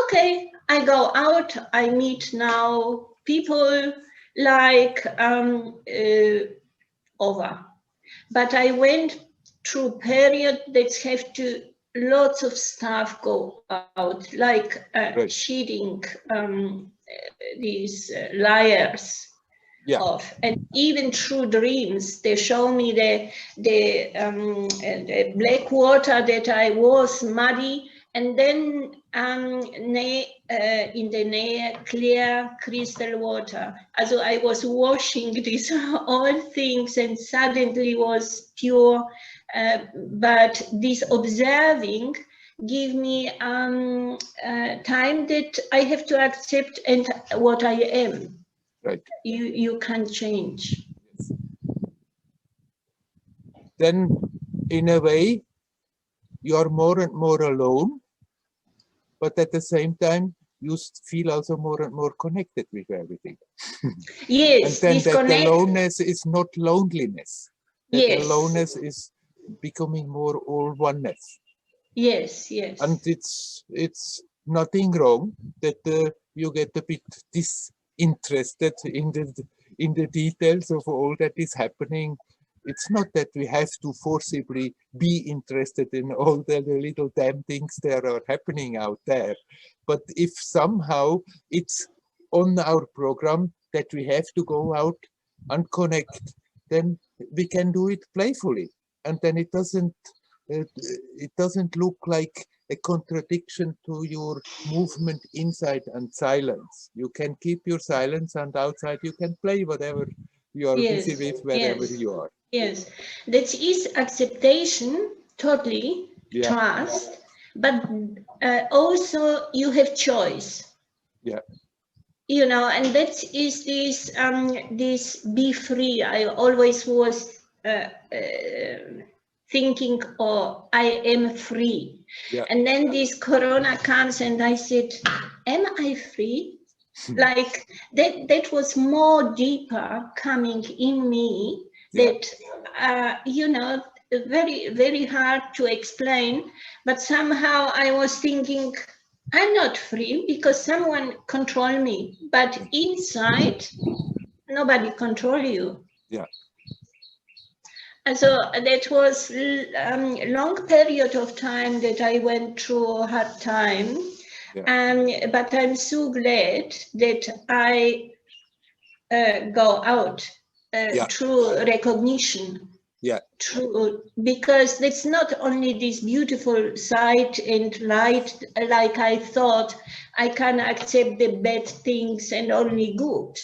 okay, I go out, I meet now people like over. But I went through period that have to lots of stuff go out, like shedding these layers of, and even through dreams they show me the black water that I was muddy, and then in the clear crystal water. Also I was washing these all things and suddenly was pure. But this observing give me time that I have to accept and what I am. Right. You can't change. Yes. Then, in a way, you are more and more alone, but at the same time, you feel also more and more connected with everything. Yes. And then that aloneness is not loneliness. That aloneness is becoming more all oneness. Yes, yes. And it's nothing wrong that you get a bit disinterested in the details of all that is happening. It's not that we have to forcibly be interested in all the little damn things that are happening out there. But if somehow it's on our program that we have to go out and connect, then we can do it playfully. And then it doesn't look like a contradiction to your movement inside and silence. You can keep your silence, and outside you can play whatever you are Yes, busy with, wherever yes. you are. Yes, that is acceptation, totally, Yeah. trust, but also you have choice. Yeah. You know, and that is this be free. I always was thinking, oh, I am free. Yeah. And then this corona comes and I said, am I free? Like that was more deeper coming in me, that you know, very, very hard to explain, but somehow I was thinking, I'm not free because someone control me, but inside nobody control you. Yeah. And so that was a long period of time that I went through a hard time. Yeah. But I'm so glad that I go out through recognition. Yeah. True, because it's not only this beautiful sight and light, like I thought, I can accept the bad things and only good.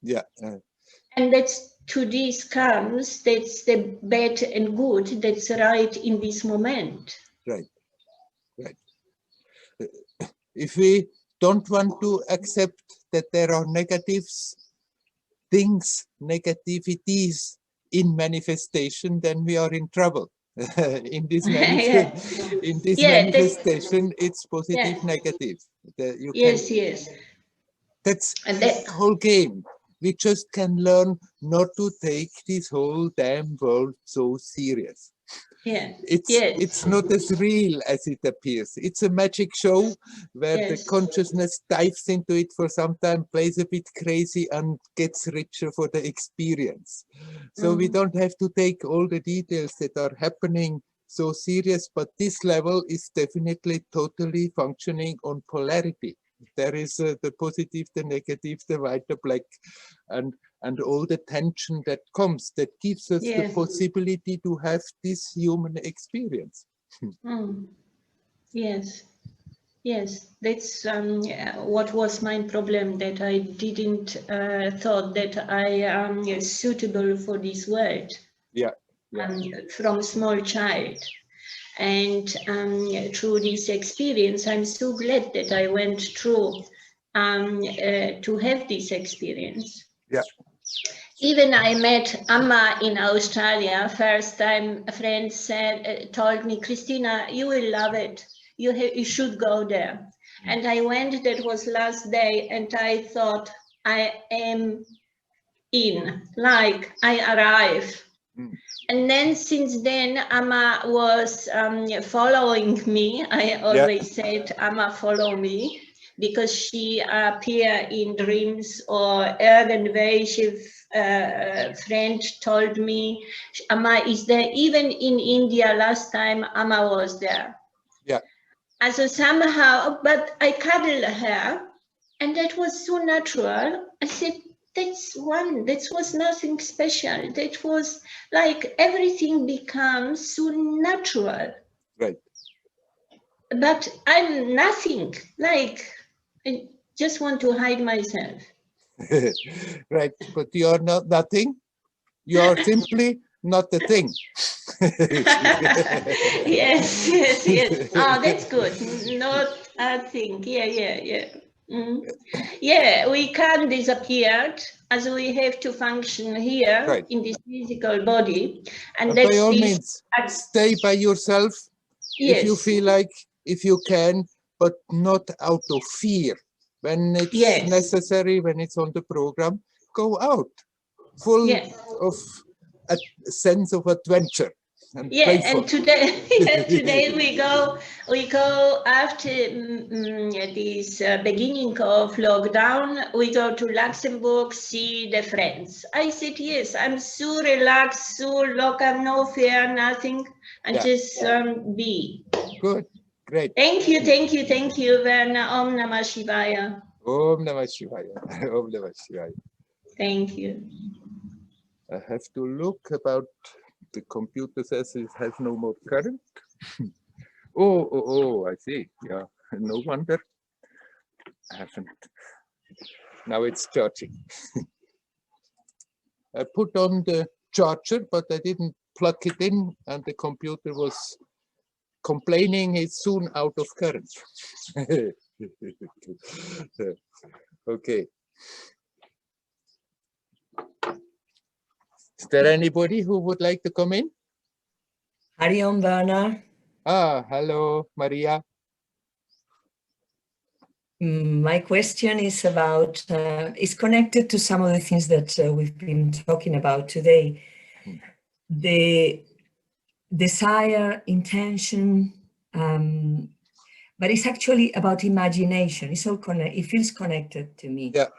Yeah. And that's to this comes, that's the bad and good, that's right in this moment. Right. Right. If we don't want to accept that there are negatives, things, negativities in manifestation, then we are in trouble. In this, manifestation, it's positive, negative. Yes. That's the whole game. We just can learn not to take this whole damn world so serious. Yeah. It's not as real as it appears. It's a magic show where the consciousness dives into it for some time, plays a bit crazy, and gets richer for the experience. So we don't have to take all the details that are happening so serious, but this level is definitely totally functioning on polarity. There is the positive, the negative, the white, the black, and all the tension that comes, that gives us the possibility to have this human experience. Yes, that's what was my problem, that I didn't thought that I am suitable for this world. Yeah. From small child. And through this experience, I'm so glad that I went through to have this experience. Yeah. Even I met Amma in Australia. First time a friend said, told me, Christina, you will love it. You should go there. And I went, that was last day, and I thought, I am in, like I arrive. And then since then, Amma was following me. I always said, Amma, follow me, because she appeared in dreams, or irgendwelche friend told me, Amma is there. Even in India, last time Amma was there. Yeah. And so somehow, but I cuddled her, and that was so natural. I said, that was nothing special. That was like everything becomes so natural. Right. But I'm nothing, like I just want to hide myself. Right, but you are not nothing. You are simply not the thing. Yes. Oh, that's good. Not a thing. Yeah. Yeah, we can't disappear, as we have to function here in this physical body. And by all means, stay by yourself if you feel like, if you can, but not out of fear. When it's necessary, when it's on the program, go out, full of a sense of adventure. And today we go after this beginning of lockdown, we go to Luxembourg, see the friends. I said, yes, I'm so relaxed, so local, no fear, nothing, and just be. Good, great. Thank you, Werner. Om Namah Shivaya. Om Namah Shivaya. Om Namah Shivaya. Thank you. I have to look about, the computer says it has no more current. Oh, I see. Yeah, no wonder. I haven't. Now it's charging. I put on the charger, but I didn't plug it in, and the computer was complaining it's soon out of current. Okay. Is there anybody who would like to come in? Hari Om, Werner. Ah, hello, Maria. My question is about, is connected to some of the things that we've been talking about today. The desire, intention, but it's actually about imagination. It's all it feels connected to me. Yeah.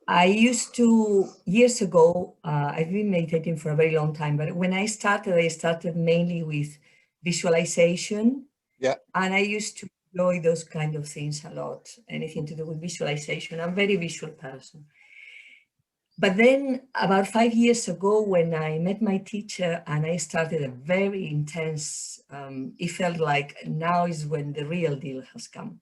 I used to, years ago, I've been meditating for a very long time, but when I started mainly with visualization. Yeah. And I used to enjoy those kind of things a lot, anything to do with visualization. I'm a very visual person. But then about 5 years ago, when I met my teacher and I started a very intense, it felt like now is when the real deal has come.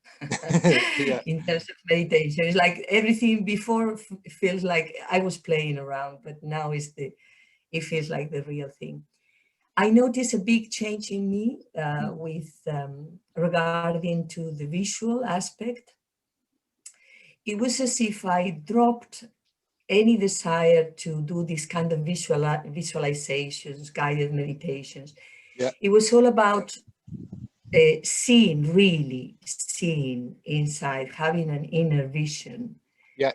Yeah. In terms of meditation. It's like everything before feels like I was playing around, but now it feels like the real thing. I noticed a big change in me with regarding to the visual aspect. It was as if I dropped any desire to do this kind of visualizations, guided meditations. Yeah. It was all about really seeing inside, having an inner vision. Yeah.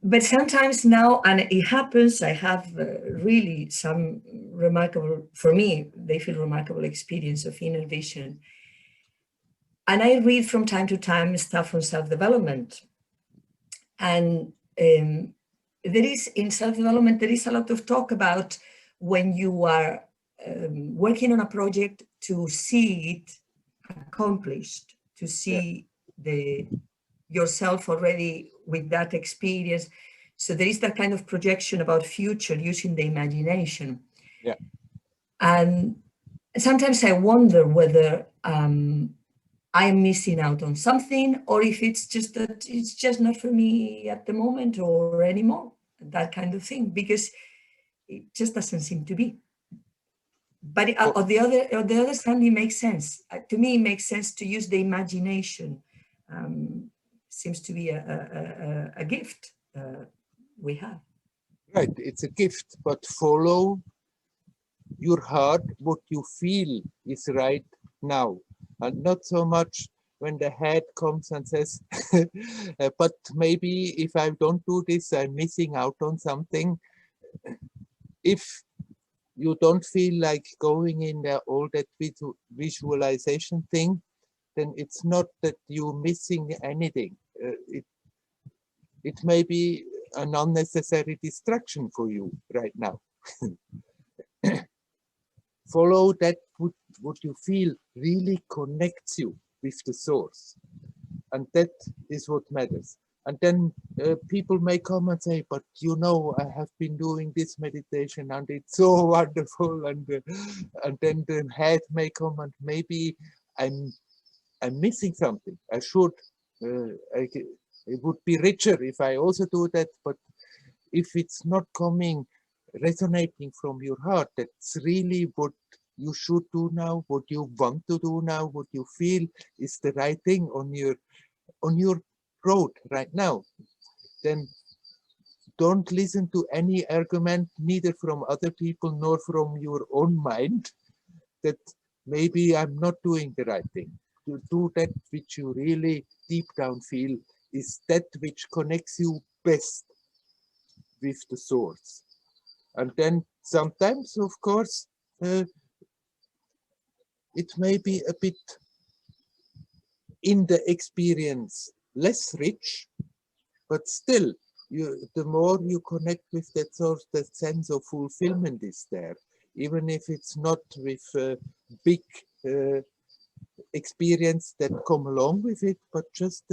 But sometimes now, and it happens, I have really some remarkable, for me, they feel remarkable experience of inner vision. And I read from time to time stuff on self-development. And there is, in self-development, there is a lot of talk about when you are working on a project to see it accomplished, to see yourself already with that experience. So there is that kind of projection about future using the imagination. Yeah. And sometimes I wonder whether I'm missing out on something, or if it's just that it's just not for me at the moment or anymore, that kind of thing, because it just doesn't seem to be. But on the other hand, it makes sense. To me, it makes sense to use the imagination. Seems to be a gift we have. Right, it's a gift, but follow your heart, what you feel is right now, and not so much when the head comes and says, but maybe if I don't do this, I'm missing out on something. If you don't feel like going in there, all that visualization thing, then it's not that you're missing anything. It may be an unnecessary distraction for you right now. Follow that what you feel really connects you with the source, and that is what matters. And then people may come and say, but you know, I have been doing this meditation and it's so wonderful, and then the head may come and maybe I'm missing something. I should it would be richer if I also do that, but if it's not coming, resonating from your heart, that's really what you should do now, what you want to do now, what you feel is the right thing on your road right now, then don't listen to any argument, neither from other people nor from your own mind, that maybe I'm not doing the right thing. To do that which you really deep down feel is that which connects you best with the source. And then sometimes, of course, it may be a bit in the experience less rich, but still, the more you connect with that source, that sense of fulfillment is there, even if it's not with big experience that come along with it, but just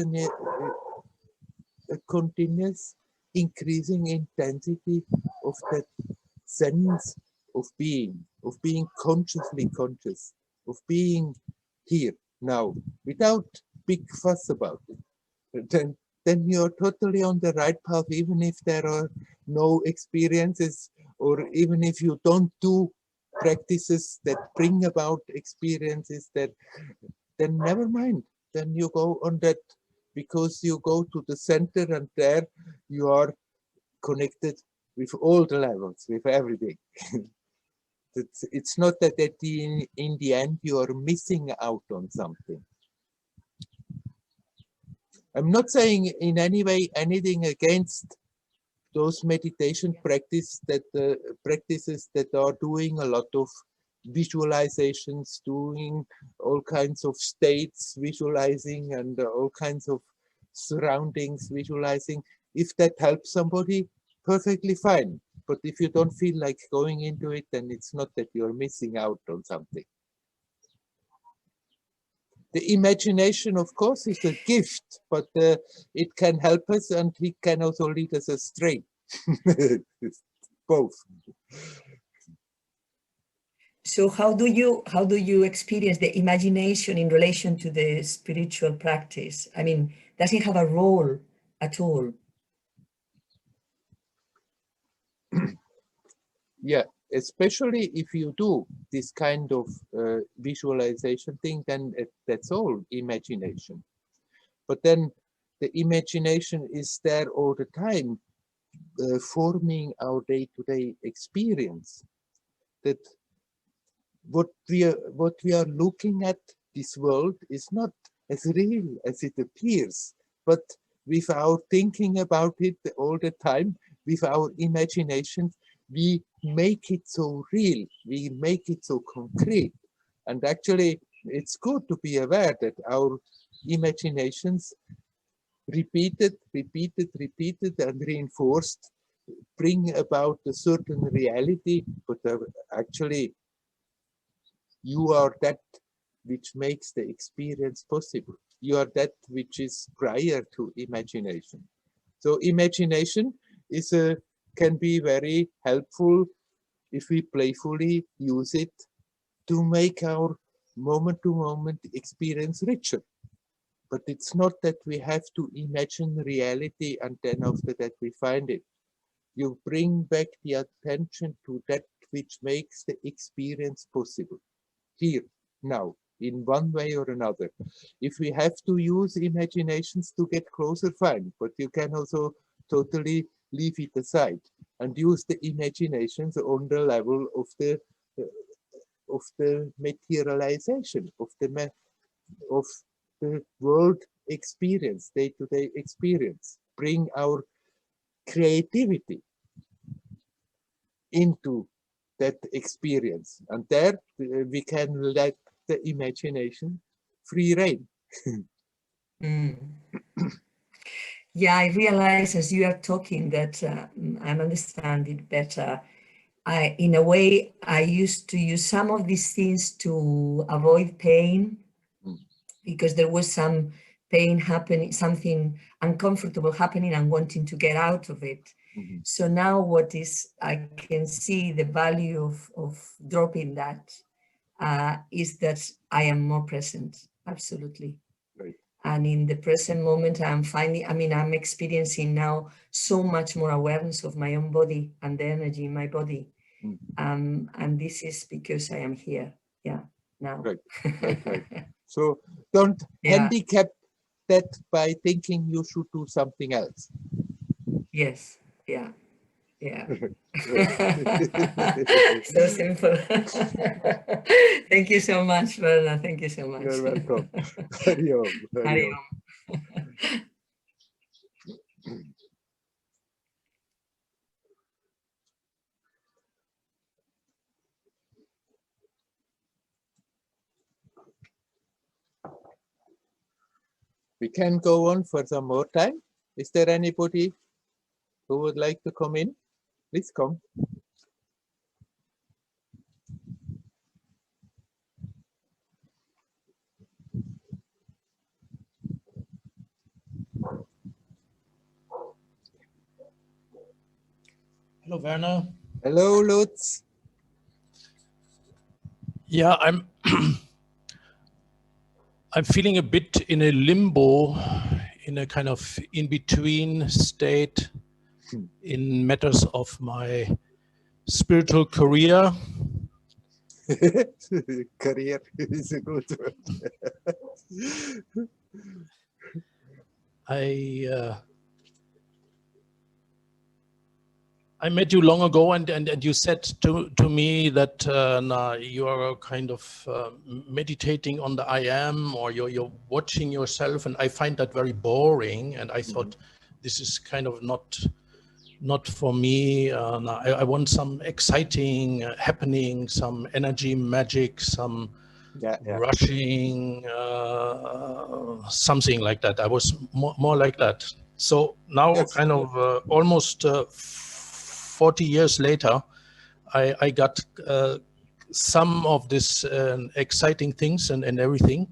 a continuous increasing intensity of that sense of being consciously conscious of being here now, without big fuss about it, then you're totally on the right path, even if there are no experiences, or even if you don't do practices that bring about experiences, that then never mind. Then you go on that, because you go to the center, and there you are connected with all the levels, with everything. It's not that in the end you are missing out on something. I'm not saying in any way anything against those meditation practices that are doing a lot of visualizations, doing all kinds of states visualizing, and all kinds of surroundings visualizing. If that helps somebody, perfectly fine. But if you don't feel like going into it, then it's not that you're missing out on something. The imagination, of course, is a gift, but it can help us, and it can also lead us astray. Both. So how do you experience the imagination in relation to the spiritual practice? I mean, does it have a role at all? Yeah, especially if you do this kind of visualization thing, then that's all imagination. But then the imagination is there all the time, forming our day-to-day experience. That what we are looking at, this world, is not as real as it appears, but with our thinking about it all the time, with our imagination, we make it so real, we make it so concrete. And actually, it's good to be aware that our imaginations, repeated, and reinforced, bring about a certain reality, but actually, you are that which makes the experience possible. You are that which is prior to imagination. So imagination can be very helpful if we playfully use it to make our moment-to-moment experience richer. But it's not that we have to imagine reality and then after that we find it. You bring back the attention to that which makes the experience possible, here, now, in one way or another. If we have to use imaginations to get closer, fine, but you can also totally leave it aside and use the imaginations on the level of the materialization, of the world experience, day-to-day experience. Bring our creativity into that experience, and there we can let the imagination free rein. Yeah, I realize as you are talking that I'm understanding better. In a way, I used to use some of these things to avoid pain, because there was some pain happening, something uncomfortable happening, and wanting to get out of it. So now I can see the value of dropping that is that I am more present, absolutely. Right. And in the present moment, I'm experiencing now so much more awareness of my own body and the energy in my body. And this is because I am here, now. Right. So don't handicap that by thinking you should do something else. Yes, yeah. So simple. Thank you so much, Werner. Thank you so much. You're welcome. Hari Om. Hari Om. We can go on for some more time. Is there anybody who would like to come in? Please come. Hello, Werner. Hello, Lutz. Yeah, I'm I'm feeling a bit in a limbo, in a kind of in-between state in matters of my spiritual career. Career is a good word. I met you long ago, and you said to me that nah, you are kind of meditating on the I am, or you're watching yourself, and I find that very boring. And I thought this is kind of not for me. Nah, I want some exciting happening, some energy magic, some rushing, something like that. I was more like that. So now, kind of almost 40 years later, I got some of this exciting things and everything.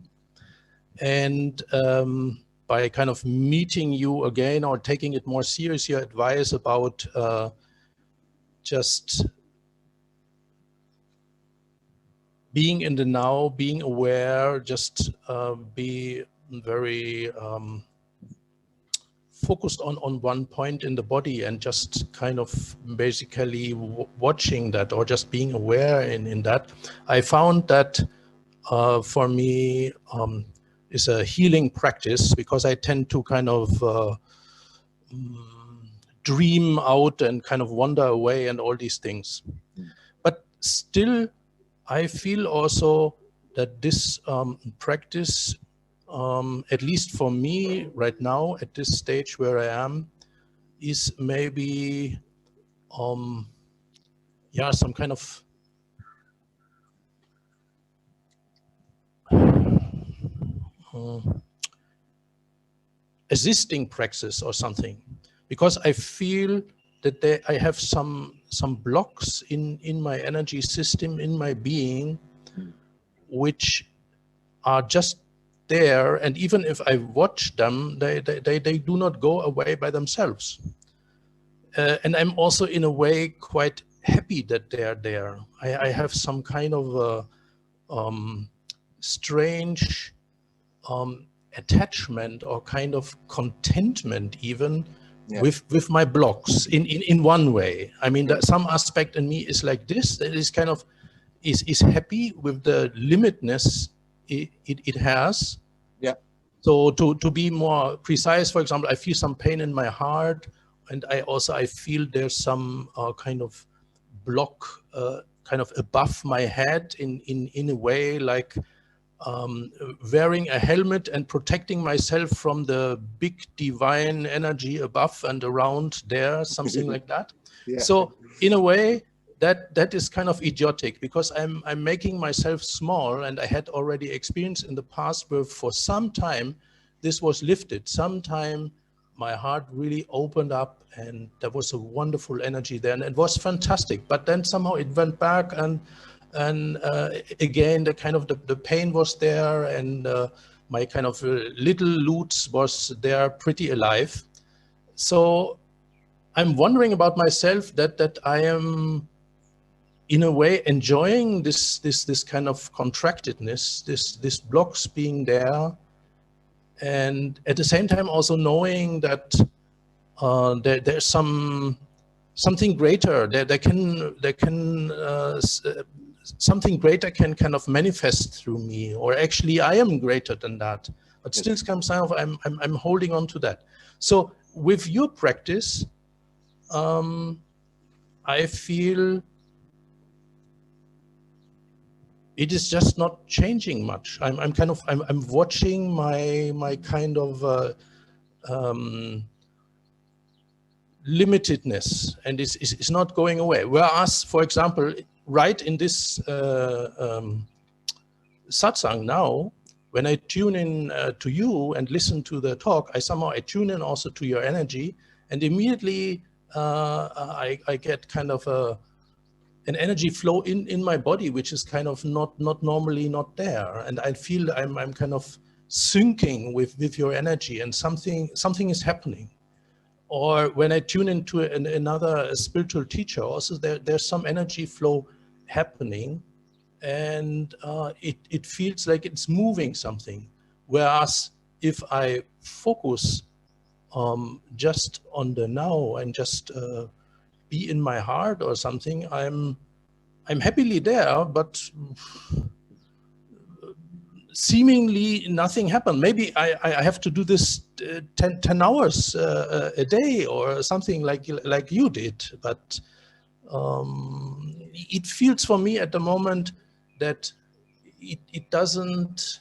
And by kind of meeting you again or taking it more serious, your advice about just being in the now, being aware, just be very focused on one point in the body and just kind of basically watching that, or just being aware in that. I found that for me is a healing practice, because I tend to kind of dream out and kind of wander away and all these things. But still, I feel also that this practice, at least for me right now, at this stage where I am, is maybe, yeah, some kind of assisting praxis or something, because I feel that I have some blocks in my energy system, in my being, which are just there, and even if I watch them, they do not go away by themselves. And I'm also in a way quite happy that they are there. I have some kind of strange attachment or kind of contentment even with my blocks in one way. I mean, that some aspect in me is like this, that is kind of is happy with the limitness it has. Yeah. So to be more precise, for example, I feel some pain in my heart, and I feel there's some kind of block kind of above my head in a way, like wearing a helmet and protecting myself from the big divine energy above and around there, something like that. Yeah. So in a way, that is kind of idiotic, because I'm making myself small, and I had already experienced in the past where for some time this was lifted. Sometime my heart really opened up, and there was a wonderful energy there, and it was fantastic. But then somehow it went back, and again the kind of the pain was there, and my kind of little Lutz was there, pretty alive. So I'm wondering about myself that I am in a way enjoying this kind of contractedness, this blocks being there, and at the same time also knowing that there's something greater. There can something greater can kind of manifest through me, or actually I am greater than that. But still, comes out, I'm holding on to that. So with your practice, I feel it is just not changing much. I'm watching my kind of limitedness, and it's not going away. Whereas, for example, right in this satsang now, when I tune in to you and listen to the talk, I tune in also to your energy, and immediately I get kind of an energy flow in my body, which is kind of not normally not there, and I feel I'm kind of syncing with your energy, and something is happening. Or when I tune into another spiritual teacher, also there's some energy flow happening, and it feels like it's moving something. Whereas if I focus just on the now and just be in my heart or something, I'm happily there, but seemingly nothing happened. Maybe I have to do this 10 hours a day or something like you did, but it feels for me at the moment that it doesn't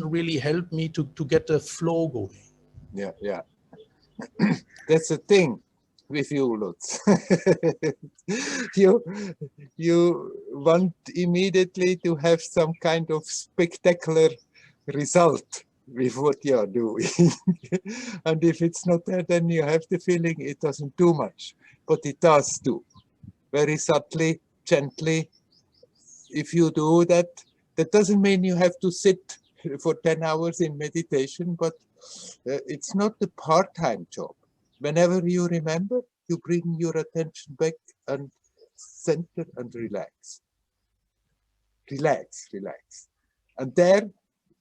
really help me to get the flow going. Yeah. That's the thing with you, Lutz. you want immediately to have some kind of spectacular result with what you are doing. And if it's not there, then you have the feeling it doesn't do much, but it does do. Very subtly, gently. If you do that, that doesn't mean you have to sit for 10 hours in meditation, but it's not a part-time job. Whenever you remember, you bring your attention back and center and relax. Relax. And there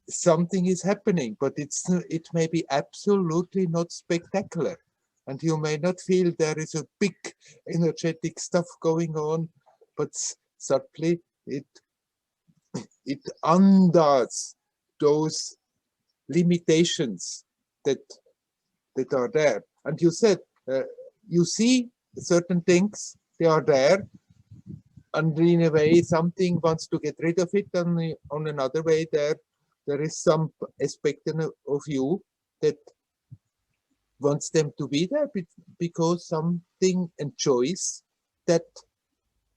something is happening, but it may be absolutely not spectacular. And you may not feel there is a big energetic stuff going on, but subtly it undoes those limitations that are there. And you said you see certain things, they are there, and in a way something wants to get rid of it, and on another way there is some aspect of you that wants them to be there because something enjoys that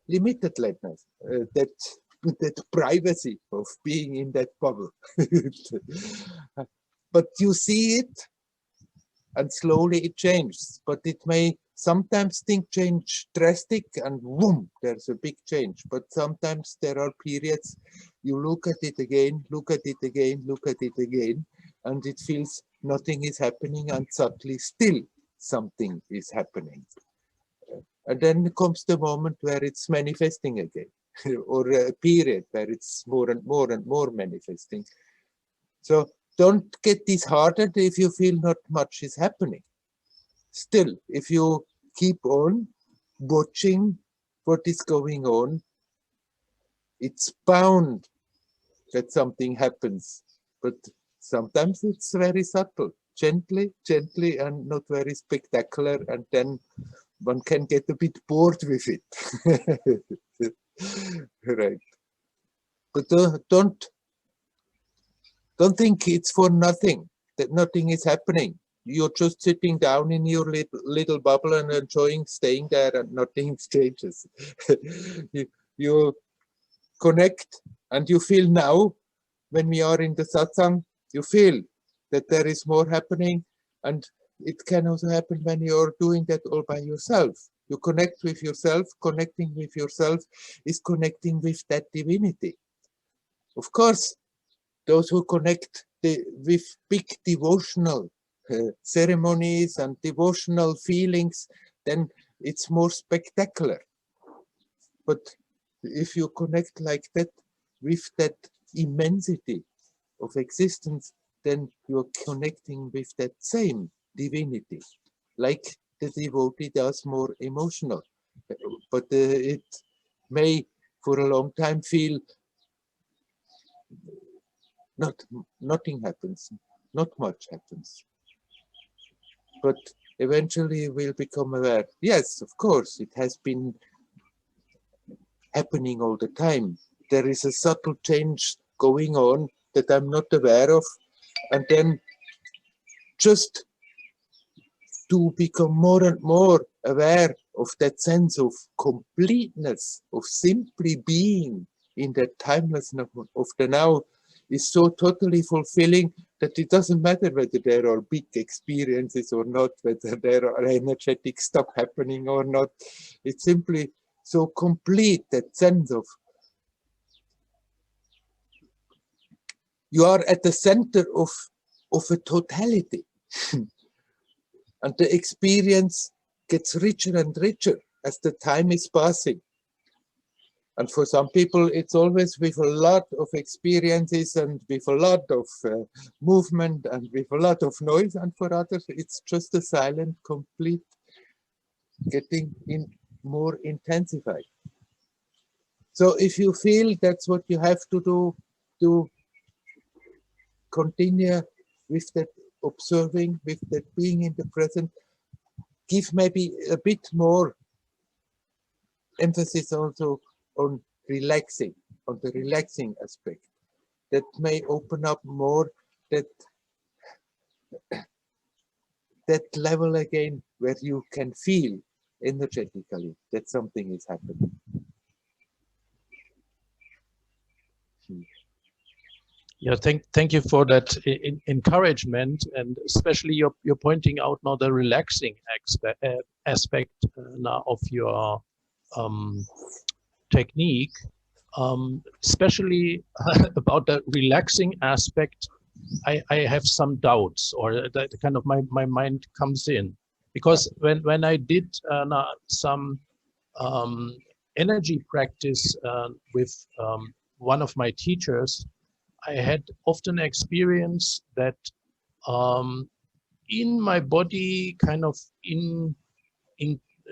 limitedness, that privacy of being in that bubble. But you see it, and slowly it changes. But it may sometimes things change drastic, and boom, there's a big change. But sometimes there are periods you look at it again, look at it again, look at it again, and it feels nothing is happening, and subtly still something is happening. And then comes the moment where it's manifesting again, or a period where it's more and more and more manifesting. So don't get disheartened if you feel not much is happening. Still, if you keep on watching what is going on, it's bound that something happens. But sometimes it's very subtle, gently, and not very spectacular, and then one can get a bit bored with it. Right. But don't think it's for nothing, that nothing is happening. You're just sitting down in your little bubble and enjoying staying there, and nothing changes. You connect, and you feel now, when we are in the satsang, you feel that there is more happening, and it can also happen when you're doing that all by yourself. You connect with yourself. Connecting with yourself is connecting with that divinity. Of course, those who connect with big devotional ceremonies and devotional feelings, then it's more spectacular. But if you connect like that with that immensity of existence, then you're connecting with that same divinity, like the devotee does, more emotional. But it may for a long time feel nothing happens, not much happens. But eventually we'll become aware. Yes, of course, it has been happening all the time. There is a subtle change going on that I'm not aware of. And then just to become more and more aware of that sense of completeness, of simply being in that timelessness of the now, is so totally fulfilling that it doesn't matter whether there are big experiences or not, whether there are energetic stuff happening or not. It's simply so complete, that sense of you are at the center of a totality. And the experience gets richer and richer as the time is passing. And for some people, it's always with a lot of experiences and with a lot of movement and with a lot of noise. And for others, it's just a silent, complete, getting in more intensified. So if you feel that's what you have to do to continue with that observing, with that being in the present, give maybe a bit more emphasis also on relaxing, on the relaxing aspect. That may open up more that level again where you can feel energetically that something is happening. Yeah, thank you for that encouragement, and especially you're pointing out now the relaxing aspect now of your technique, especially about the relaxing aspect. I have some doubts, or that kind of my mind comes in, because when I did some energy practice with one of my teachers, I had often experienced that in my body, kind of in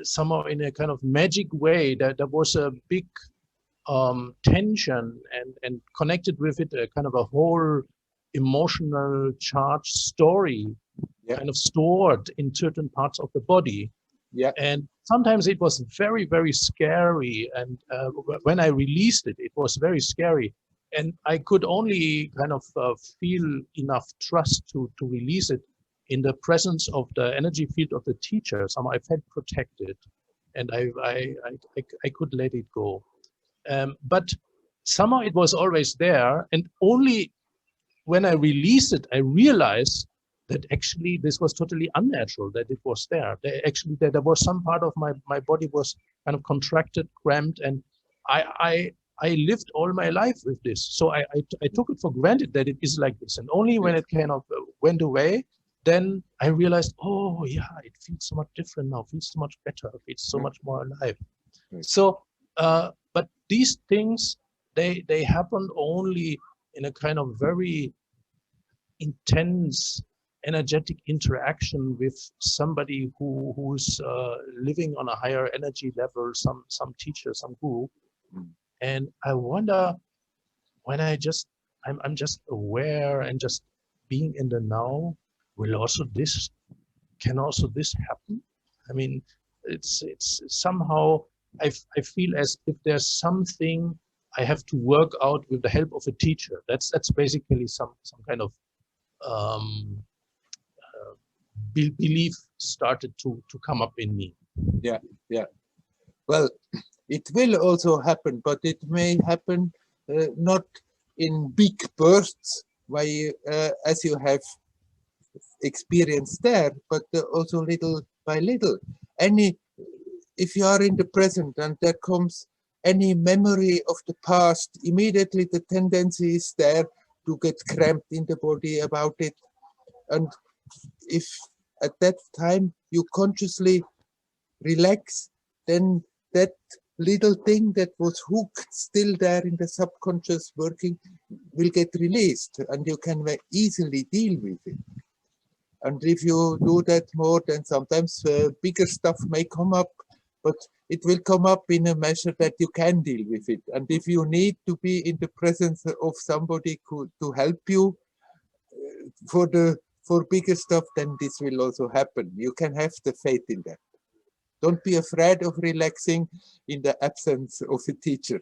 somehow in a kind of magic way, that there was a big tension and connected with it a kind of a whole emotional charged story, kind of stored in certain parts of the body. And sometimes it was very, very scary. And when I released it, it was very scary. And I could only kind of feel enough trust to release it in the presence of the energy field of the teacher. Somehow I felt protected, and I could let it go. But somehow it was always there, and only when I released it, I realized that actually this was totally unnatural, that it was there. Actually, there was some part of my body was kind of contracted, cramped, and I lived all my life with this. So I took it for granted that it is like this. And only when it kind of went away, then I realized, oh yeah, it feels so much different now, feels so much better, feels so much more alive. So, but these things, they happened only in a kind of very intense energetic interaction with somebody who's living on a higher energy level, some teacher, some guru. And I wonder, when I'm just aware and just being in the now, can also this happen? I mean, it's somehow I feel as if there's something I have to work out with the help of a teacher. That's basically some kind of belief started to come up in me. Yeah. Well, it will also happen, but it may happen not in big bursts, as you have experienced there, but also little by little. If you are in the present and there comes any memory of the past, immediately the tendency is there to get cramped in the body about it. And if at that time you consciously relax, then that little thing that was hooked still there in the subconscious working will get released, and you can easily deal with it. And if you do that more, then sometimes bigger stuff may come up, but it will come up in a measure that you can deal with it. And if you need to be in the presence of somebody to help you for bigger stuff, then this will also happen. You can have the faith in that. Don't be afraid of relaxing in the absence of a teacher.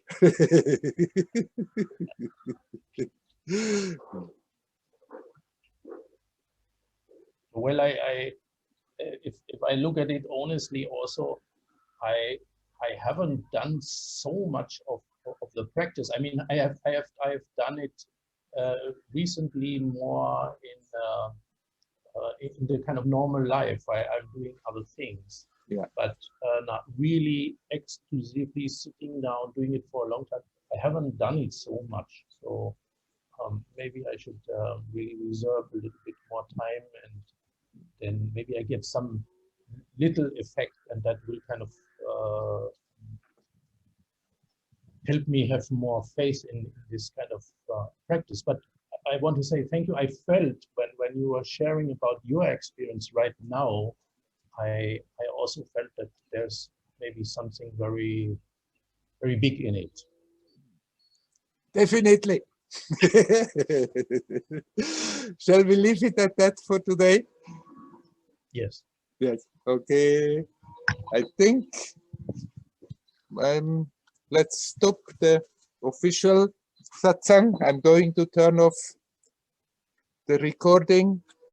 Well, if I look at it honestly, also, I haven't done so much of the practice. I mean, I have done it recently more in the kind of normal life. I'm doing other things. Yeah. But not really exclusively sitting down doing it for a long time. I haven't done it so much. So maybe I should really reserve a little bit more time, and then maybe I get some little effect, and that will kind of helped me have more faith in this kind of practice. But I want to say thank you. I felt when you were sharing about your experience right now, I also felt that there's maybe something very, very big in it. Definitely. Shall we leave it at that for today? Yes. Yes. Okay. I think let's stop the official satsang. I'm going to turn off the recording